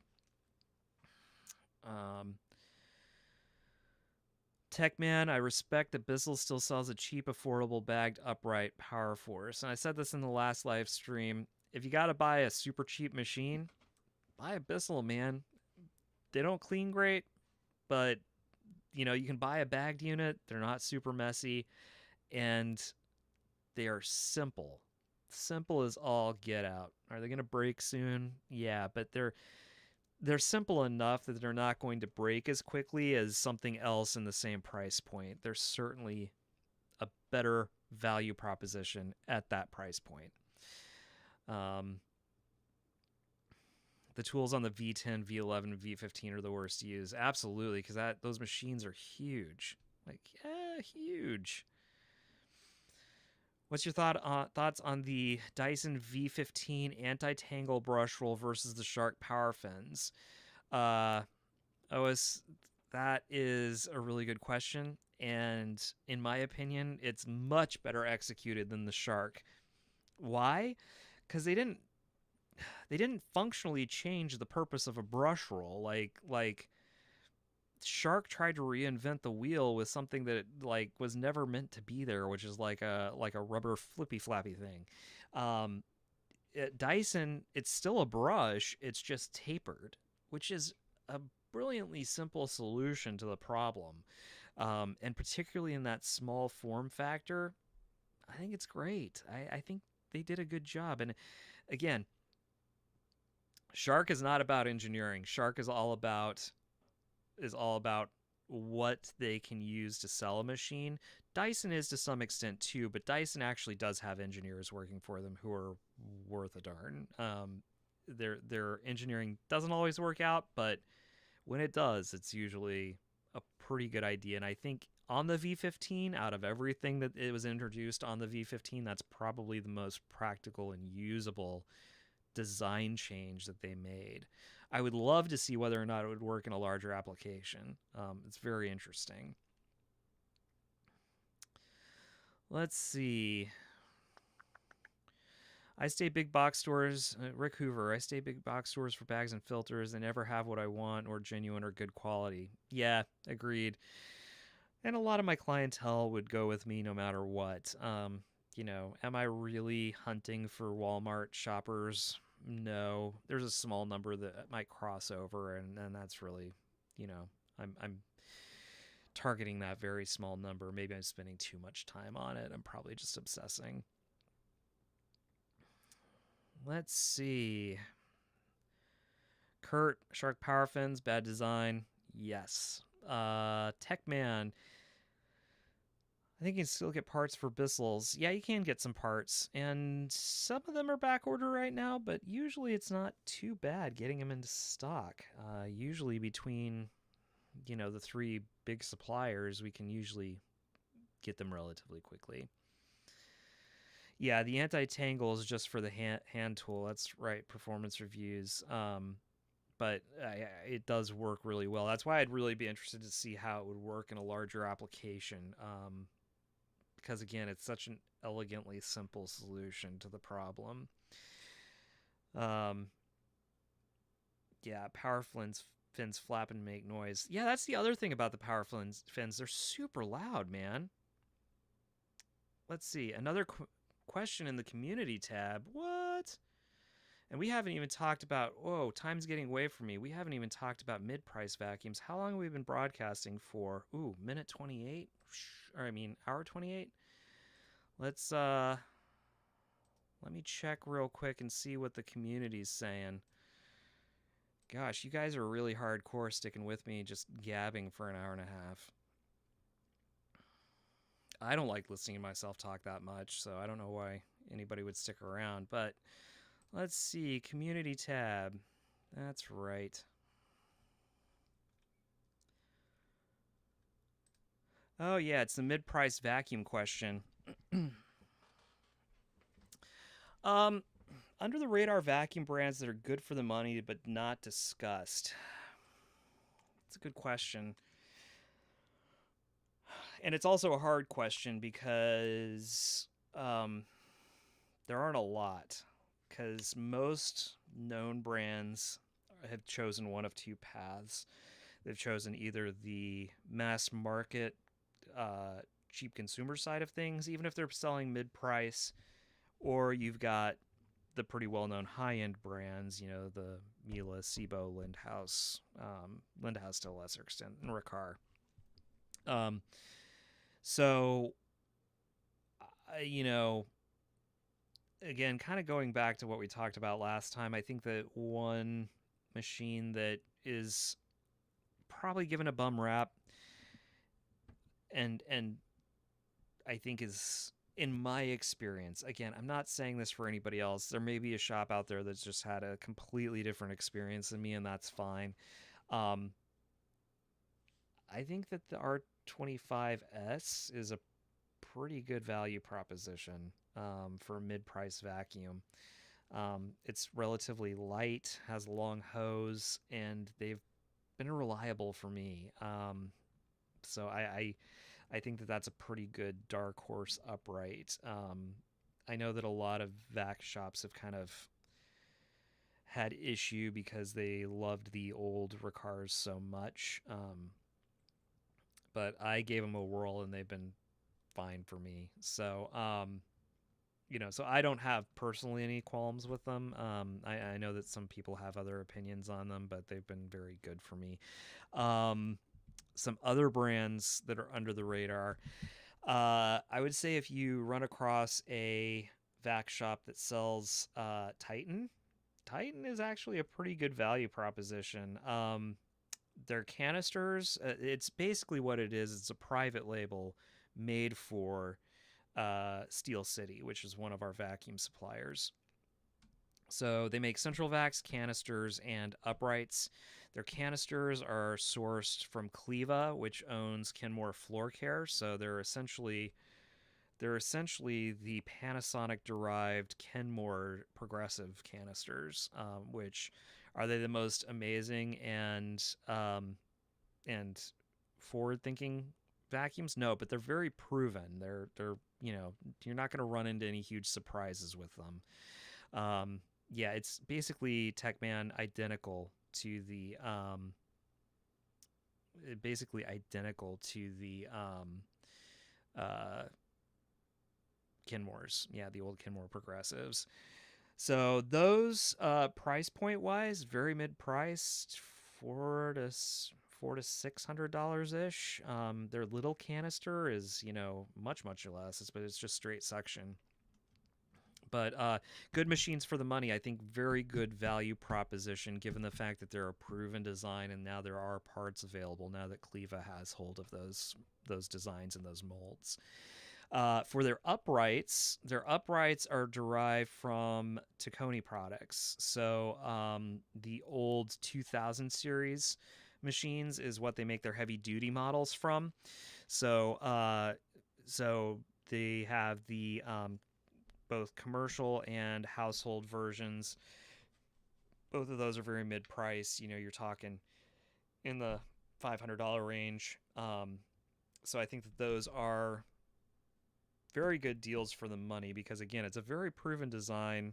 Techman, I respect that Bissell still sells a cheap, affordable, bagged, upright Power Force. And I said this in the last live stream. If you got to buy a super cheap machine, buy a Bissell, man. They don't clean great, but, you can buy a bagged unit. They're not super messy, and they are simple. Simple as all get out. Are they going to break soon? Yeah, but they're simple enough that they're not going to break as quickly as something else in the same price point. They're certainly a better value proposition at that price point. The tools on the V10, V11, and V15 are the worst to use. Absolutely, because those machines are huge. Huge. What's your thoughts on the Dyson V15 anti-tangle brush roll versus the Shark power fins? OS, that is a really good question, and in my opinion, it's much better executed than the Shark. Why? Because they didn't functionally change the purpose of a brush roll. Like Shark tried to reinvent the wheel with something that was never meant to be there, which is like a rubber flippy flappy thing. At Dyson, it's still a brush, it's just tapered, which is a brilliantly simple solution to the problem. And particularly in that small form factor, I think it's great. I think they did a good job. And again, Shark is not about engineering. Shark is all about what they can use to sell a machine. Dyson is to some extent too, but Dyson actually does have engineers working for them who are worth a darn. Their engineering doesn't always work out, but when it does, it's usually a pretty good idea. And I think on the V15, out of everything that it was introduced on the V15, that's probably the most practical and usable design change that they made. I would love to see whether or not it would work in a larger application. It's very interesting. Let's see. I stay big box stores. Rick Hoover, I stay big box stores for bags and filters. They never have what I want or genuine or good quality. Yeah, agreed. And a lot of my clientele would go with me no matter what. Am I really hunting for Walmart shoppers? No. There's a small number that might cross over, and that's really, I'm targeting that very small number. Maybe I'm spending too much time on it. I'm probably just obsessing. Let's see. Kurt, Shark Power Fins, bad design. Yes. Techman, I think you can still get parts for Bissel's. Yeah, you can get some parts, and some of them are back order right now, but usually it's not too bad getting them into stock. Usually between, the three big suppliers, we can usually get them relatively quickly. Yeah, the anti-tangle is just for the hand tool. That's right, performance reviews. But it does work really well. That's why I'd really be interested to see how it would work in a larger application. Because again, it's such an elegantly simple solution to the problem. Yeah, power fins flap and make noise. Yeah, that's the other thing about the power fins. They're super loud, man. Let's see. Another question in the community tab. What? And we haven't even talked about, whoa, time's getting away from me. We haven't even talked about mid-price vacuums. How long have we been broadcasting for? Ooh, minute 28? Or I mean, hour 28? Let's, let me check real quick and see what the community's saying. Gosh, you guys are really hardcore sticking with me, just gabbing for an hour and a half. I don't like listening to myself talk that much, so I don't know why anybody would stick around. But let's see, community tab. That's right. Oh, yeah, it's the mid-price vacuum question. Under the radar vacuum brands that are good for the money but not discussed. It's a good question. And it's also a hard question because there aren't a lot. Because most known brands have chosen one of two paths. They've chosen either the mass market, cheap consumer side of things, even if they're selling mid-price, or you've got the pretty well-known high-end brands, you know, the Miele, Sibo, Lindhaus, Lindhaus to a lesser extent, and Riccar. So, you know, again, kind of going back to what we talked about last time, I think that one machine that is probably given a bum rap and I think is, in my experience, again, I'm not saying this for anybody else. There may be a shop out there that's just had a completely different experience than me, and that's fine. I think that the R25S is a pretty good value proposition for a mid-price vacuum. It's relatively light, has a long hose, and they've been reliable for me. So I think that that's a pretty good dark horse upright. I know that a lot of vac shops have kind of had issue because they loved the old Riccars so much. But I gave them a whirl and they've been fine for me. So, you know, so I don't have personally any qualms with them. I know that some people have other opinions on them, but they've been very good for me. Some other brands that are under the radar. I would say if you run across a vac shop that sells Titan, Titan is actually a pretty good value proposition. Their canisters, it's basically what it is. It's a private label made for Steel City, which is one of our vacuum suppliers. So they make central vacs, canisters, and uprights. Their canisters are sourced from Cleva, which owns Kenmore Floor Care. So they're essentially the Panasonic-derived Kenmore progressive canisters, which are they the most amazing and forward-thinking vacuums? No, but they're very proven. They're you know, you're not going to run into any huge surprises with them. Yeah, it's basically TechMan identical to the Kenmores. Yeah, the old Kenmore progressives. So those price point wise, very mid priced, $400 to $600 ish. Their little canister is, you know, much less, but it's just straight suction. But good machines for the money. I think very good value proposition given the fact that they're a proven design and now there are parts available now that Cleva has hold of those designs and those molds. For their uprights are derived from Taconi products. So the old 2000 series machines is what they make their heavy duty models from. So they have the both commercial and household versions. Both of those are very mid-price. You know, you're talking in the $500 range. So I think that those are very good deals for the money because, again, it's a very proven design,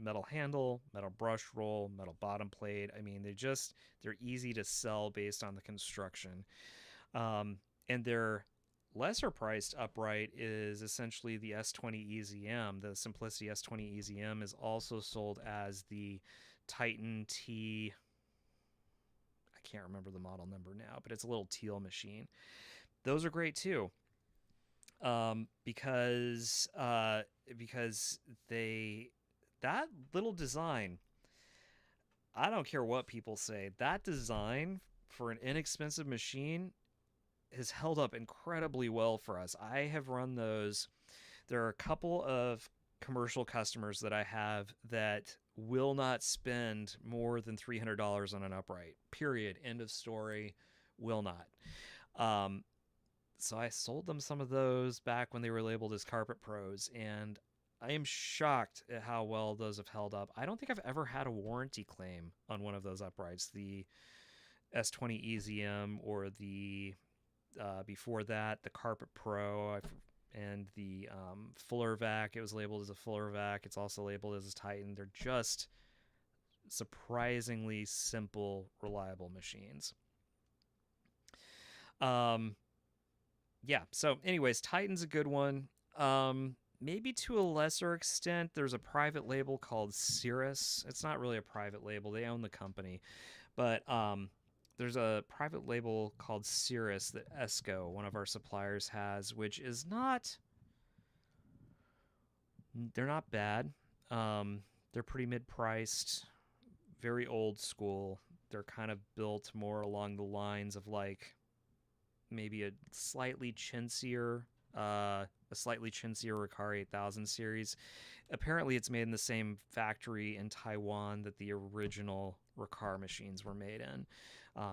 metal handle, metal brush roll, metal bottom plate. I mean, they're easy to sell based on the construction. And their lesser priced upright is essentially the S20 EZM. The Simplicity S20 EZM is also sold as the Titan T. I can't remember the model number now, but it's a little teal machine. Those are great too, because they that little design. I don't care what people say. That design for an inexpensive machine has held up incredibly well for us. I have run those. There are a couple of commercial customers that I have that will not spend more than $300 on an upright. Period. End of story. Will not. Um, so I sold them some of those back when they were labeled as Carpet Pros, and I am shocked at how well those have held up. I don't think I've ever had a warranty claim on one of those uprights, the S20 EZM or the before that, the Carpet Pro, and the Fuller Vac. It was labeled as a Fuller Vac. It's also labeled as a Titan. They're just surprisingly simple, reliable machines. Yeah. So, anyways, Titan's a good one. Maybe to a lesser extent, there's a private label called Cirrus. It's not really a private label; they own the company, but there's a private label called Cirrus that Esco, one of our suppliers, has, which is not. They're not bad. They're pretty mid-priced, very old school. They're kind of built more along the lines of like maybe a slightly chintzier Recaro 8000 series. Apparently, it's made in the same factory in Taiwan that the original Recaro machines were made in.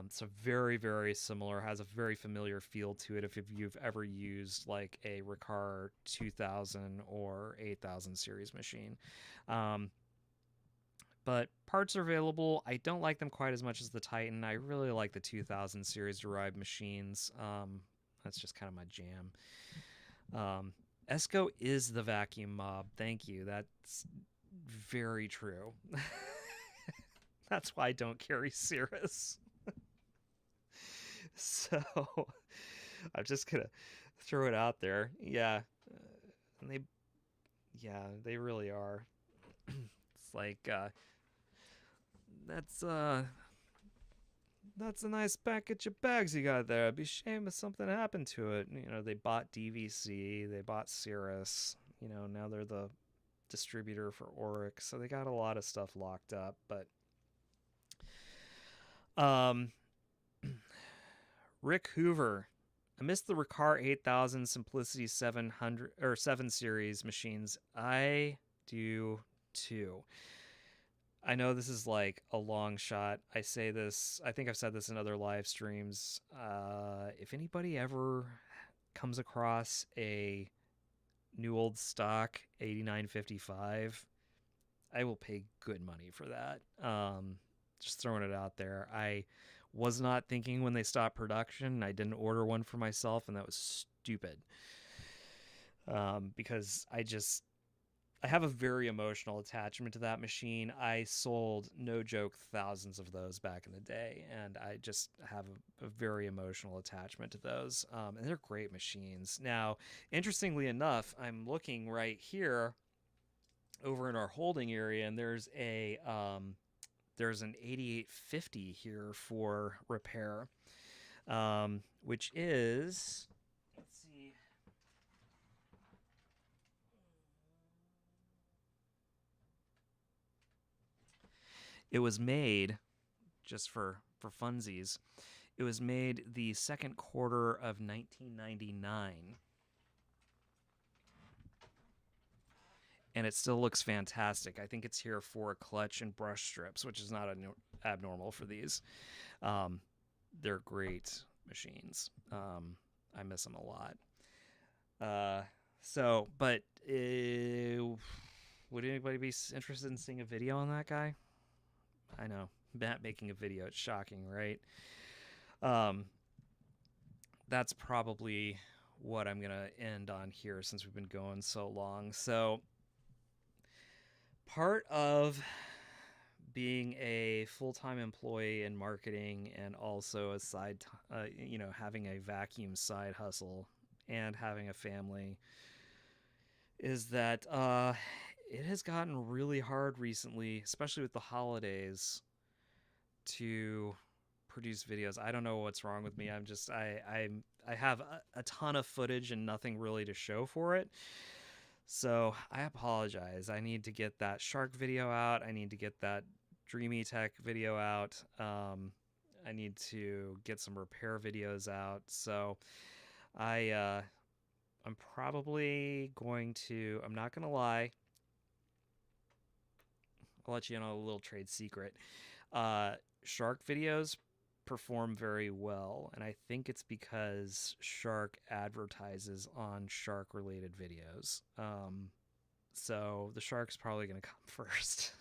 So very, very similar. Has a very familiar feel to it if you've ever used like a Recaro 2000 or 8000 series machine. But parts are available. I don't like them quite as much as the Titan. I really like the 2000 series derived machines. That's just kind of my jam. Esco is the vacuum mob. Thank you. That's very true. That's why I don't carry Cirrus. So I'm just gonna throw it out there. Yeah, and they really are. It's like that's a nice package of bags you got there. It'd be a shame if something happened to it. You know, they bought DVC, they bought Cirrus. You know, now they're the distributor for Oreck, so they got a lot of stuff locked up. But Rick Hoover, I missed the Recaro 8000 Simplicity 700 or 7 series machines. I do too. I know this is like a long shot. I say this, I think I've said this in other live streams. If anybody ever comes across a new old stock 8955, I will pay good money for that. Just throwing it out there. I was not thinking when they stopped production. I didn't order one for myself, and that was stupid. Because I have a very emotional attachment to that machine. I sold, no joke, thousands of those back in the day, and I just have a very emotional attachment to those. And they're great machines. Now, interestingly enough, I'm looking right here over in our holding area, and there's an 8850 here for repair, which is, let's see, it was made, just for funsies, it was made the second quarter of 1999. And it still looks fantastic. I think it's here for clutch and brush strips, which is not abnormal for these. They're great machines. I miss them a lot. Would anybody be interested in seeing a video on that guy? I know, Matt making a video. It's shocking, right? That's probably what I'm gonna end on here since we've been going so long. So Part of being a full-time employee in marketing and also a having a vacuum side hustle and having a family is that it has gotten really hard recently, especially with the holidays, to produce videos. I don't know what's wrong with me. I have a ton of footage and nothing really to show for it. So I apologize. I need to get that shark video out. I need to get that Dreametech video out. I need to get some repair videos out. So I'm probably going to. I'm not gonna lie. I'll let you know a little trade secret. Shark videos perform very well, and I think it's because Shark advertises on shark related videos. So the shark's probably going to come first.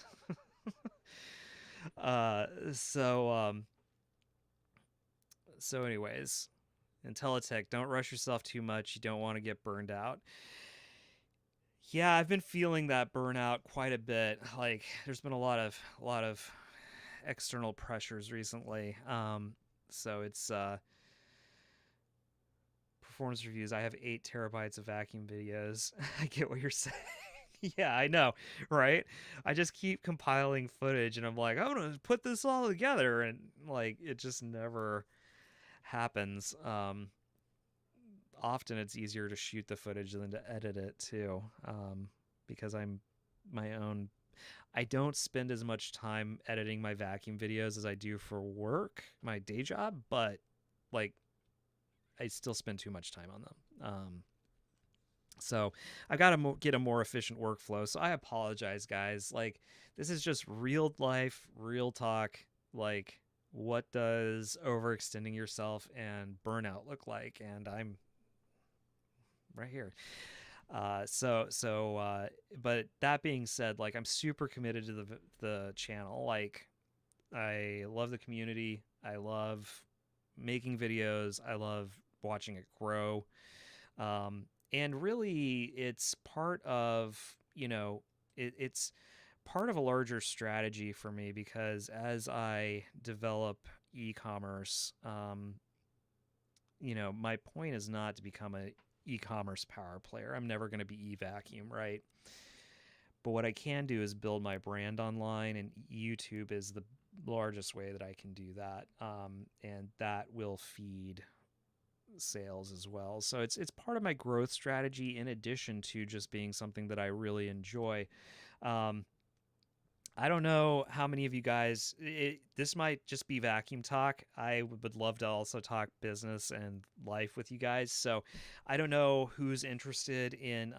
uh, so, um, so, anyways, Intelitech, don't rush yourself too much. You don't want to get burned out. Yeah, I've been feeling that burnout quite a bit. Like, there's been a lot of external pressures recently. So it's performance reviews. I have 8 terabytes of vacuum videos. I get what you're saying. Yeah, I know, right? I just keep compiling footage, and I'm like, I'm gonna put this all together, and like it just never happens. Often it's easier to shoot the footage than to edit it too, because I'm my own. I don't spend as much time editing my vacuum videos as I do for work, my day job, but like I still spend too much time on them. So I've got to get a more efficient workflow. So I apologize, guys. Like, this is just real life, real talk. Like, what does overextending yourself and burnout look like? And I'm right here. But that being said, like, I'm super committed to the channel. Like, I love the community. I love making videos. I love watching it grow. And really, it's part of, it's part of a larger strategy for me because as I develop e-commerce, my point is not to become a e-commerce power player. I'm never going to be eVacuum, right? But what I can do is build my brand online, and YouTube is the largest way that I can do that. And that will feed sales as well. So it's part of my growth strategy in addition to just being something that I really enjoy. I don't know how many of you guys, this might just be vacuum talk. I would love to also talk business and life with you guys. So I don't know who's interested in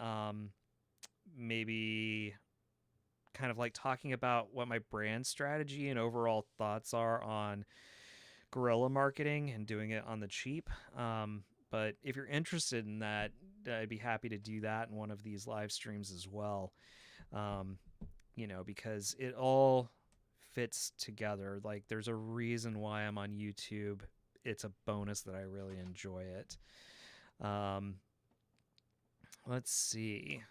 maybe kind of like talking about what my brand strategy and overall thoughts are on guerrilla marketing and doing it on the cheap. But if you're interested in that, I'd be happy to do that in one of these live streams as well. Because it all fits together. Like, there's a reason why I'm on YouTube. It's a bonus that I really enjoy it. Let's see.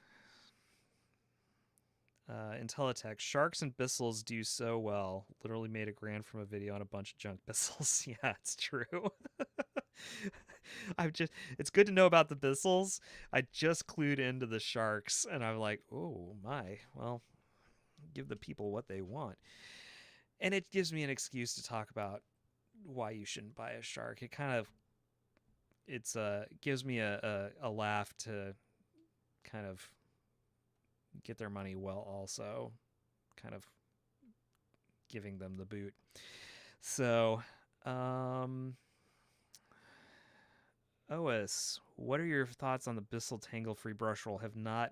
Intelitech, sharks and bissels do so well. Literally made $1,000 from a video on a bunch of junk bissels. Yeah, it's true. It's good to know about the bissels. I just clued into the sharks, and I'm like, oh my, well, give the people what they want. And it gives me an excuse to talk about why you shouldn't buy a shark. Gives me a laugh to kind of get their money well, also kind of giving them the boot. So, OS, what are your thoughts on the Bissell tangle-free brush roll? Have not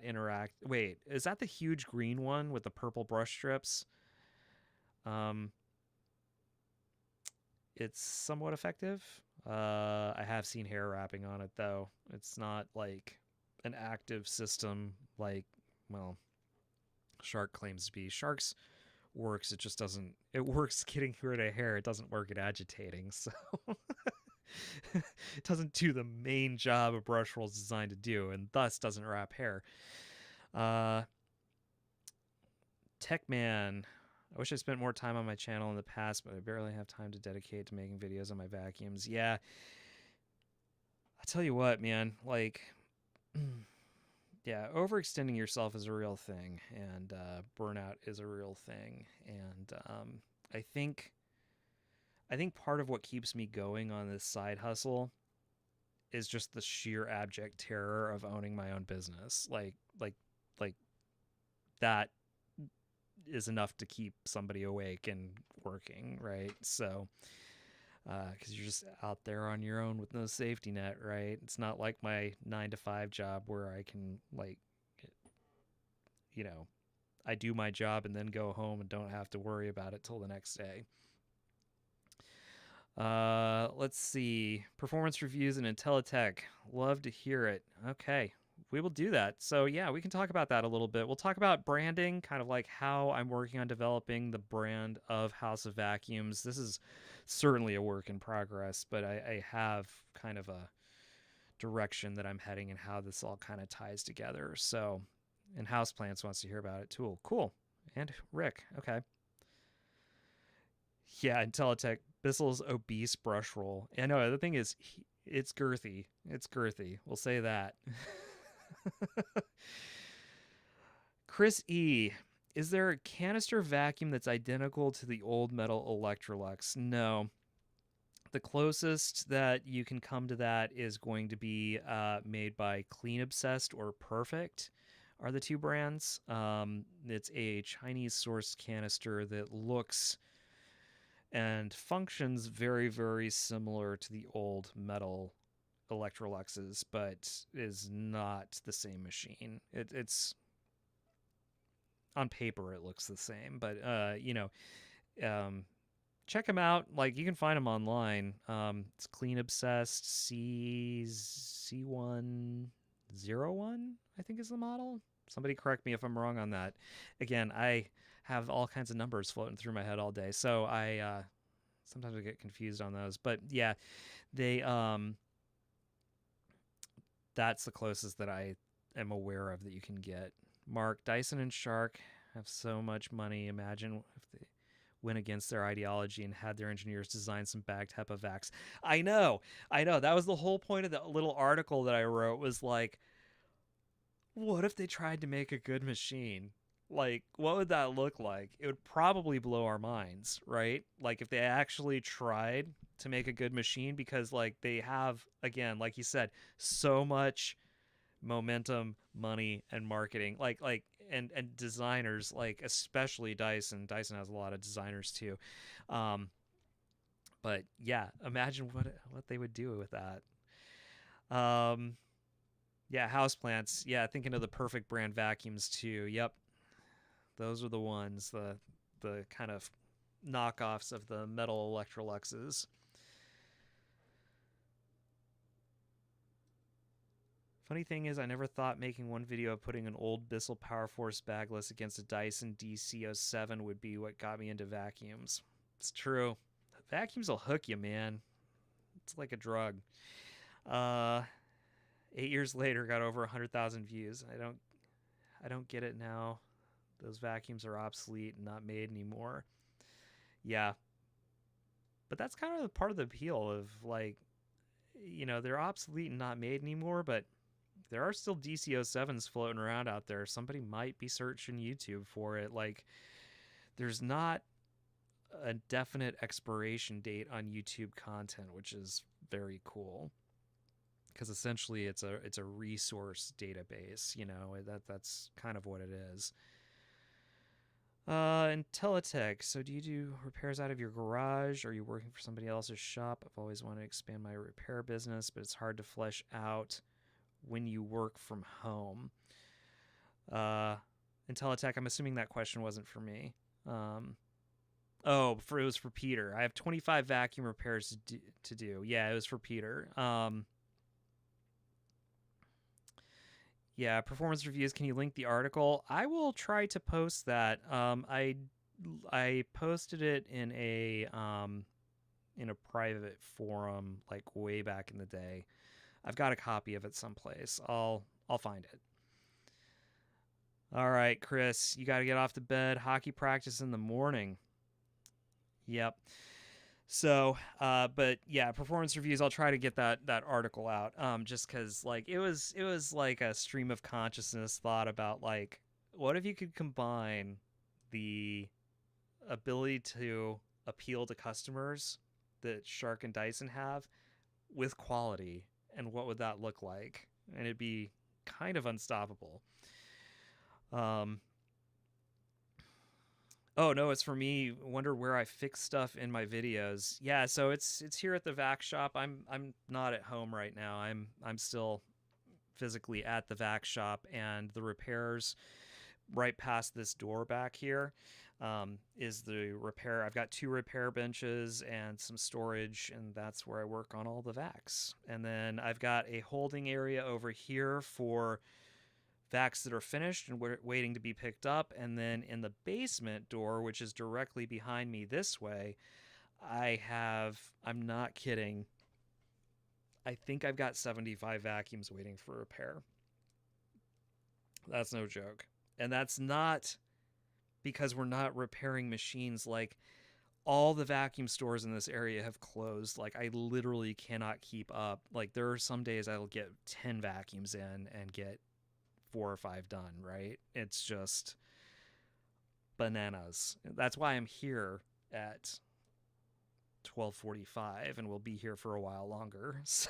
Wait, is that the huge green one with the purple brush strips? It's somewhat effective. I have seen hair wrapping on it, though. It's not like an active system like, well, Shark claims to be. Shark's works, it just doesn't. It works getting rid of hair. It doesn't work at agitating, so it doesn't do the main job a brush roll is designed to do, and thus doesn't wrap hair. Tech Man. I wish I spent more time on my channel in the past, but I barely have time to dedicate to making videos on my vacuums. Yeah, I tell you what, man, like, yeah, overextending yourself is a real thing, and burnout is a real thing. And I think I think part of what keeps me going on this side hustle is just the sheer abject terror of owning my own business. Like that is enough to keep somebody awake and working, right? So, because you're just out there on your own with no safety net, right? It's not like my 9 to 5 job where I can, like, you know, I do my job and then go home and don't have to worry about it till the next day. Let's see. Performance reviews and Intelitech. Love to hear it. Okay. We will do that. So, yeah, we can talk about that a little bit. We'll talk about branding, kind of like how I'm working on developing the brand of House of Vacuums. This is certainly a work in progress, but I have kind of a direction that I'm heading and how this all kind of ties together. So, and Houseplants wants to hear about it too. Cool. And Rick. Okay. Yeah, Intelitech. Bissell's obese brush roll. Yeah, no, the thing is, it's girthy. It's girthy. We'll say that. Chris E. Is there a canister vacuum that's identical to the old metal Electrolux? No. The closest that you can come to that is going to be made by Clean Obsessed or Perfect, are the two brands. It's a Chinese sourced canister that looks and functions very, very similar to the old metal Electroluxes, but is not the same machine. It's on paper it looks the same, but check them out. Like, you can find them online. It's Clean Obsessed C101, I think is the model. Somebody correct me if I'm wrong on that. Again, I have all kinds of numbers floating through my head all day, so I sometimes I get confused on those. But yeah, they that's the closest that I am aware of that you can get. Mark, Dyson and Shark have so much money. Imagine if they went against their ideology and had their engineers design some bagged HEPA vacs. I know. That was the whole point of the little article that I wrote, was like, what if they tried to make a good machine? Like, what would that look like? It would probably blow our minds, right? Like, if they actually tried to make a good machine, because, like, they have, again, like you said, so much momentum, money, and marketing. And designers, like, especially Dyson. Dyson has a lot of designers too. But yeah, imagine what they would do with that. Yeah, houseplants. Yeah, thinking of the Perfect brand vacuums too. Yep, those are the ones. The kind of knockoffs of the metal Electroluxes. Funny thing is, I never thought making one video of putting an old Bissell Power Force bagless against a Dyson DC07 would be what got me into vacuums. It's true. Vacuums will hook you, man. It's like a drug. 8 years later, got over 100,000 views. I don't get it now. Those vacuums are obsolete and not made anymore. Yeah. But that's kind of part of the appeal of, like, they're obsolete and not made anymore, but there are still DC07s floating around out there. Somebody might be searching YouTube for it. Like, there's not a definite expiration date on YouTube content, which is very cool, because essentially it's a resource database. That's kind of what it is. Intelitech. So do you do repairs out of your garage? Or are you working for somebody else's shop? I've always wanted to expand my repair business, but it's hard to flesh out when you work from home. Intelitech, I'm assuming that question wasn't for me. It was for Peter. I have 25 vacuum repairs to do. Yeah, it was for Peter. Yeah, performance reviews. Can you link the article? I will try to post that. I posted it in a private forum, like, way back in the day. I've got a copy of it someplace. I'll find it. All right, Chris, you got to get off to bed. Hockey practice in the morning. Yep. So, but yeah, performance reviews. I'll try to get that article out. Just because like it was like a stream of consciousness thought about like what if you could combine the ability to appeal to customers that Shark and Dyson have with quality, and what would that look like? And it'd be kind of unstoppable. Um, Oh no, it's for me. Wonder where I fix stuff in my videos. Yeah, so it's here at the Vac shop. I'm not at home right now. I'm still physically at the Vac shop, and the repairs right past this door back here is the repair. I've got 2 repair benches and some storage, and that's where I work on all the Vacs. And then I've got a holding area over here for Vacs that are finished and waiting to be picked up. And then in the basement door, which is directly behind me this way, I'm not kidding, I think I've got 75 vacuums waiting for repair. That's no joke. And that's not because we're not repairing machines. Like, all the vacuum stores in this area have closed. Like, I literally cannot keep up. Like, there are some days I'll get 10 vacuums in and get 4 or 5 done, right? It's just bananas. That's why I'm here at 12:45 and we'll be here for a while longer. So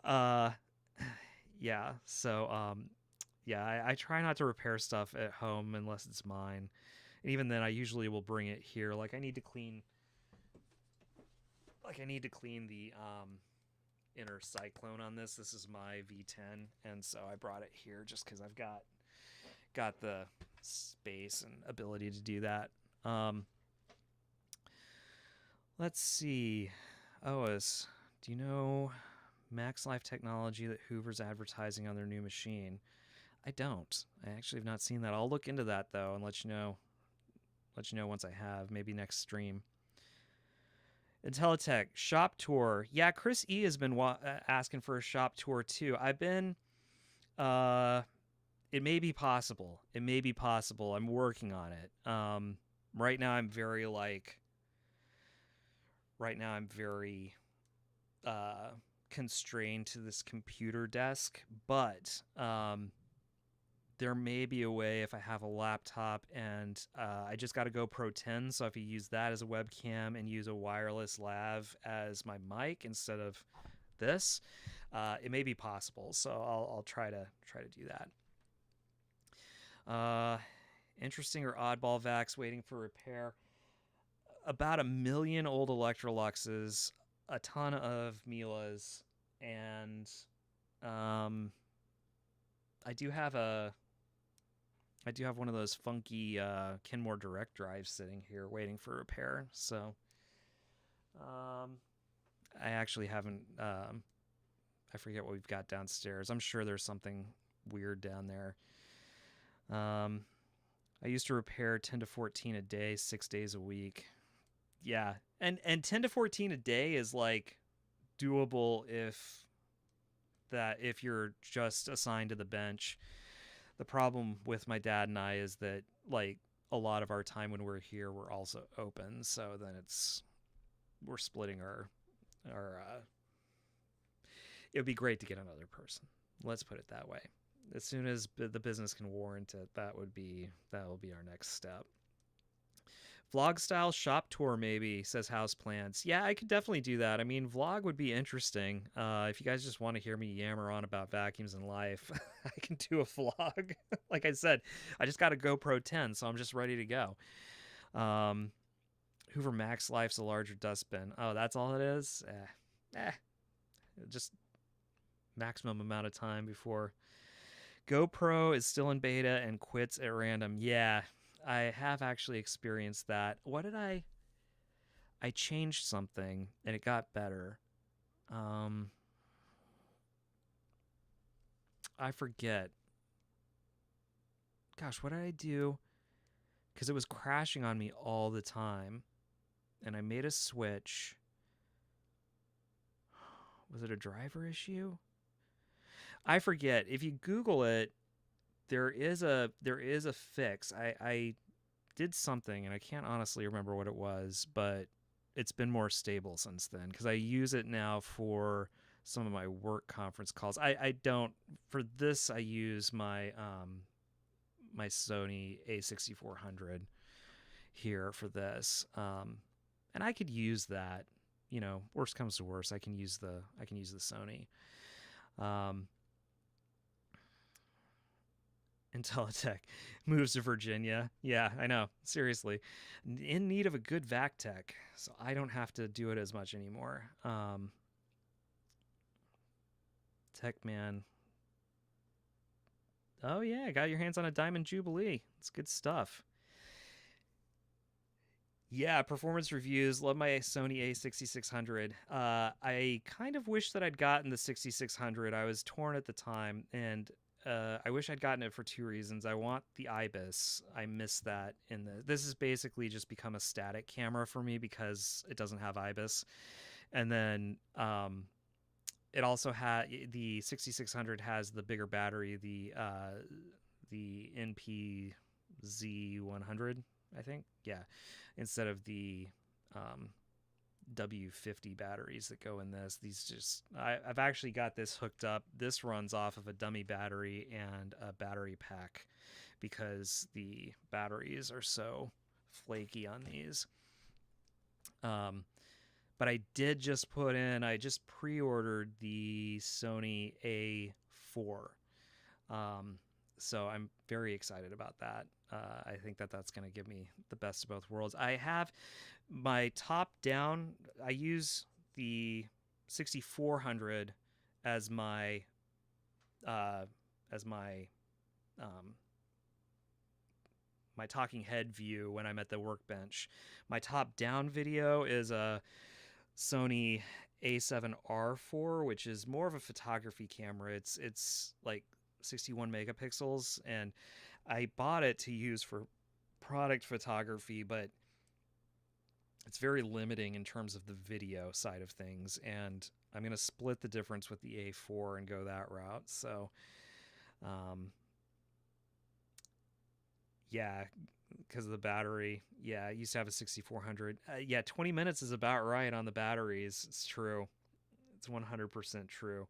uh yeah, so yeah, I try not to repair stuff at home unless it's mine. And even then I usually will bring it here. I need to clean the inner cyclone on this. This is my V10, and so I brought it here just because I've got the space and ability to do that. Let's see. Ois, do you know Max Life Technology that Hoover's advertising on their new machine? I don't. I actually have not seen that. I'll look into that though and let you know. Let you know once I have. Maybe next stream. Intelitech shop tour. Yeah, Chris E has been asking for a shop tour too. I've been. It may be possible. It may be possible. I'm working on it. Right now I'm very like. Right now I'm very constrained to this computer desk, but there may be a way if I have a laptop and I just got a GoPro 10, so if you use that as a webcam and use a wireless lav as my mic instead of this, it may be possible. So I'll try to do that. Interesting or oddball vacs waiting for repair. About 1 million old Electroluxes, a ton of Miele's, and I do have one of those funky Kenmore direct drives sitting here waiting for repair. So I actually haven't. I forget what we've got downstairs. I'm sure there's something weird down there. I used to repair 10 to 14 a day, 6 days a week. Yeah, and 10 to 14 a day is like doable if you're just assigned to the bench. The problem with my dad and I is that like a lot of our time when we're here we're also open, so then we're splitting our it would be great to get another person. Let's put it that way. As soon as the business can warrant it, that will be our next step. Vlog style shop tour maybe, says Houseplants. Yeah, I could definitely do that. I mean, vlog would be interesting. If you guys just want to hear me yammer on about vacuums in life, I can do a vlog. Like I said, I just got a GoPro 10, so I'm just ready to go. Hoover Max Life's a larger dustbin. Oh, that's all it is? Just maximum amount of time before. GoPro is still in beta and quits at random. Yeah, I have actually experienced that. What did I changed something and it got better. I forget. Gosh, what did I do? Because it was crashing on me all the time. And I made a switch. Was it a driver issue? I forget. If you Google it, there is a fix. I did something and I can't honestly remember what it was, but it's been more stable since then because I use it now for some of my work conference calls. I don't for this. I use my Sony A6400 here for this, and I could use that. You know, worst comes to worst, I can use the Sony. Um, Intelitech moves to Virginia. Yeah, I know. Seriously, in need of a good vac tech, so I don't have to do it as much anymore. Tech man. Oh yeah, got your hands on a Diamond Jubilee. It's good stuff. Yeah, performance reviews. Love my Sony A6600. I kind of wish that I'd gotten the 6600. I was torn at the time, and I wish I'd gotten it for two reasons. I want the IBIS. I miss that in the. This has basically just become a static camera for me because it doesn't have IBIS, and then it also had the 6600 has the bigger battery, the NPZ100, I think. Yeah, instead of the W50 batteries that go in this. These just I've actually got this hooked up. This runs off of a dummy battery and a battery pack because the batteries are so flaky on these. But I did just I just pre-ordered the Sony A4. So I'm very excited about that. I think that that's going to give me the best of both worlds. I have my top down. I use the 6400 as my my talking head view when I'm at the workbench. My top down video is a Sony A7R4, which is more of a photography camera. It's like 61 megapixels, and I bought it to use for product photography, but it's very limiting in terms of the video side of things, and I'm going to split the difference with the A4 and go that route. So yeah, because of the battery. Yeah, I used to have a 6400. Yeah, 20 minutes is about right on the batteries. It's true. It's 100% true.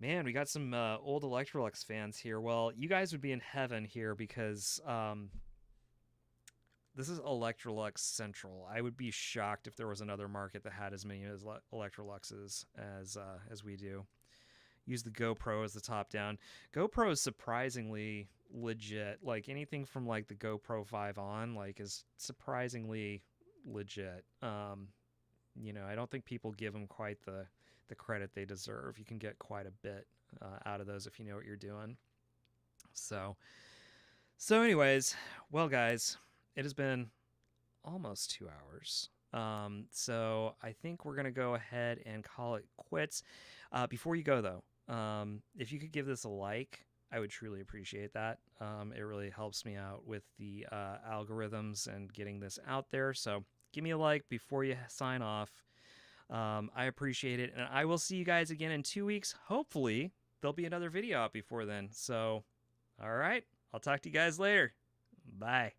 Man, we got some old Electrolux fans here. Well, you guys would be in heaven here because this is Electrolux Central. I would be shocked if there was another market that had as many as Electroluxes as we do. Use the GoPro as the top down. GoPro is surprisingly legit. Like anything from like the GoPro 5 on like is surprisingly legit. You know, I don't think people give them quite the credit they deserve. You can get quite a bit out of those if you know what you're doing. So anyways, well guys, it has been almost 2 hours. So I think we're gonna go ahead and call it quits. Before you go though, if you could give this a like, I would truly appreciate that. It really helps me out with the algorithms and getting this out there. So give me a like before you sign off. I appreciate it, and I will see you guys again in 2 weeks. Hopefully there'll be another video out before then. So all right, I'll talk to you guys later. Bye.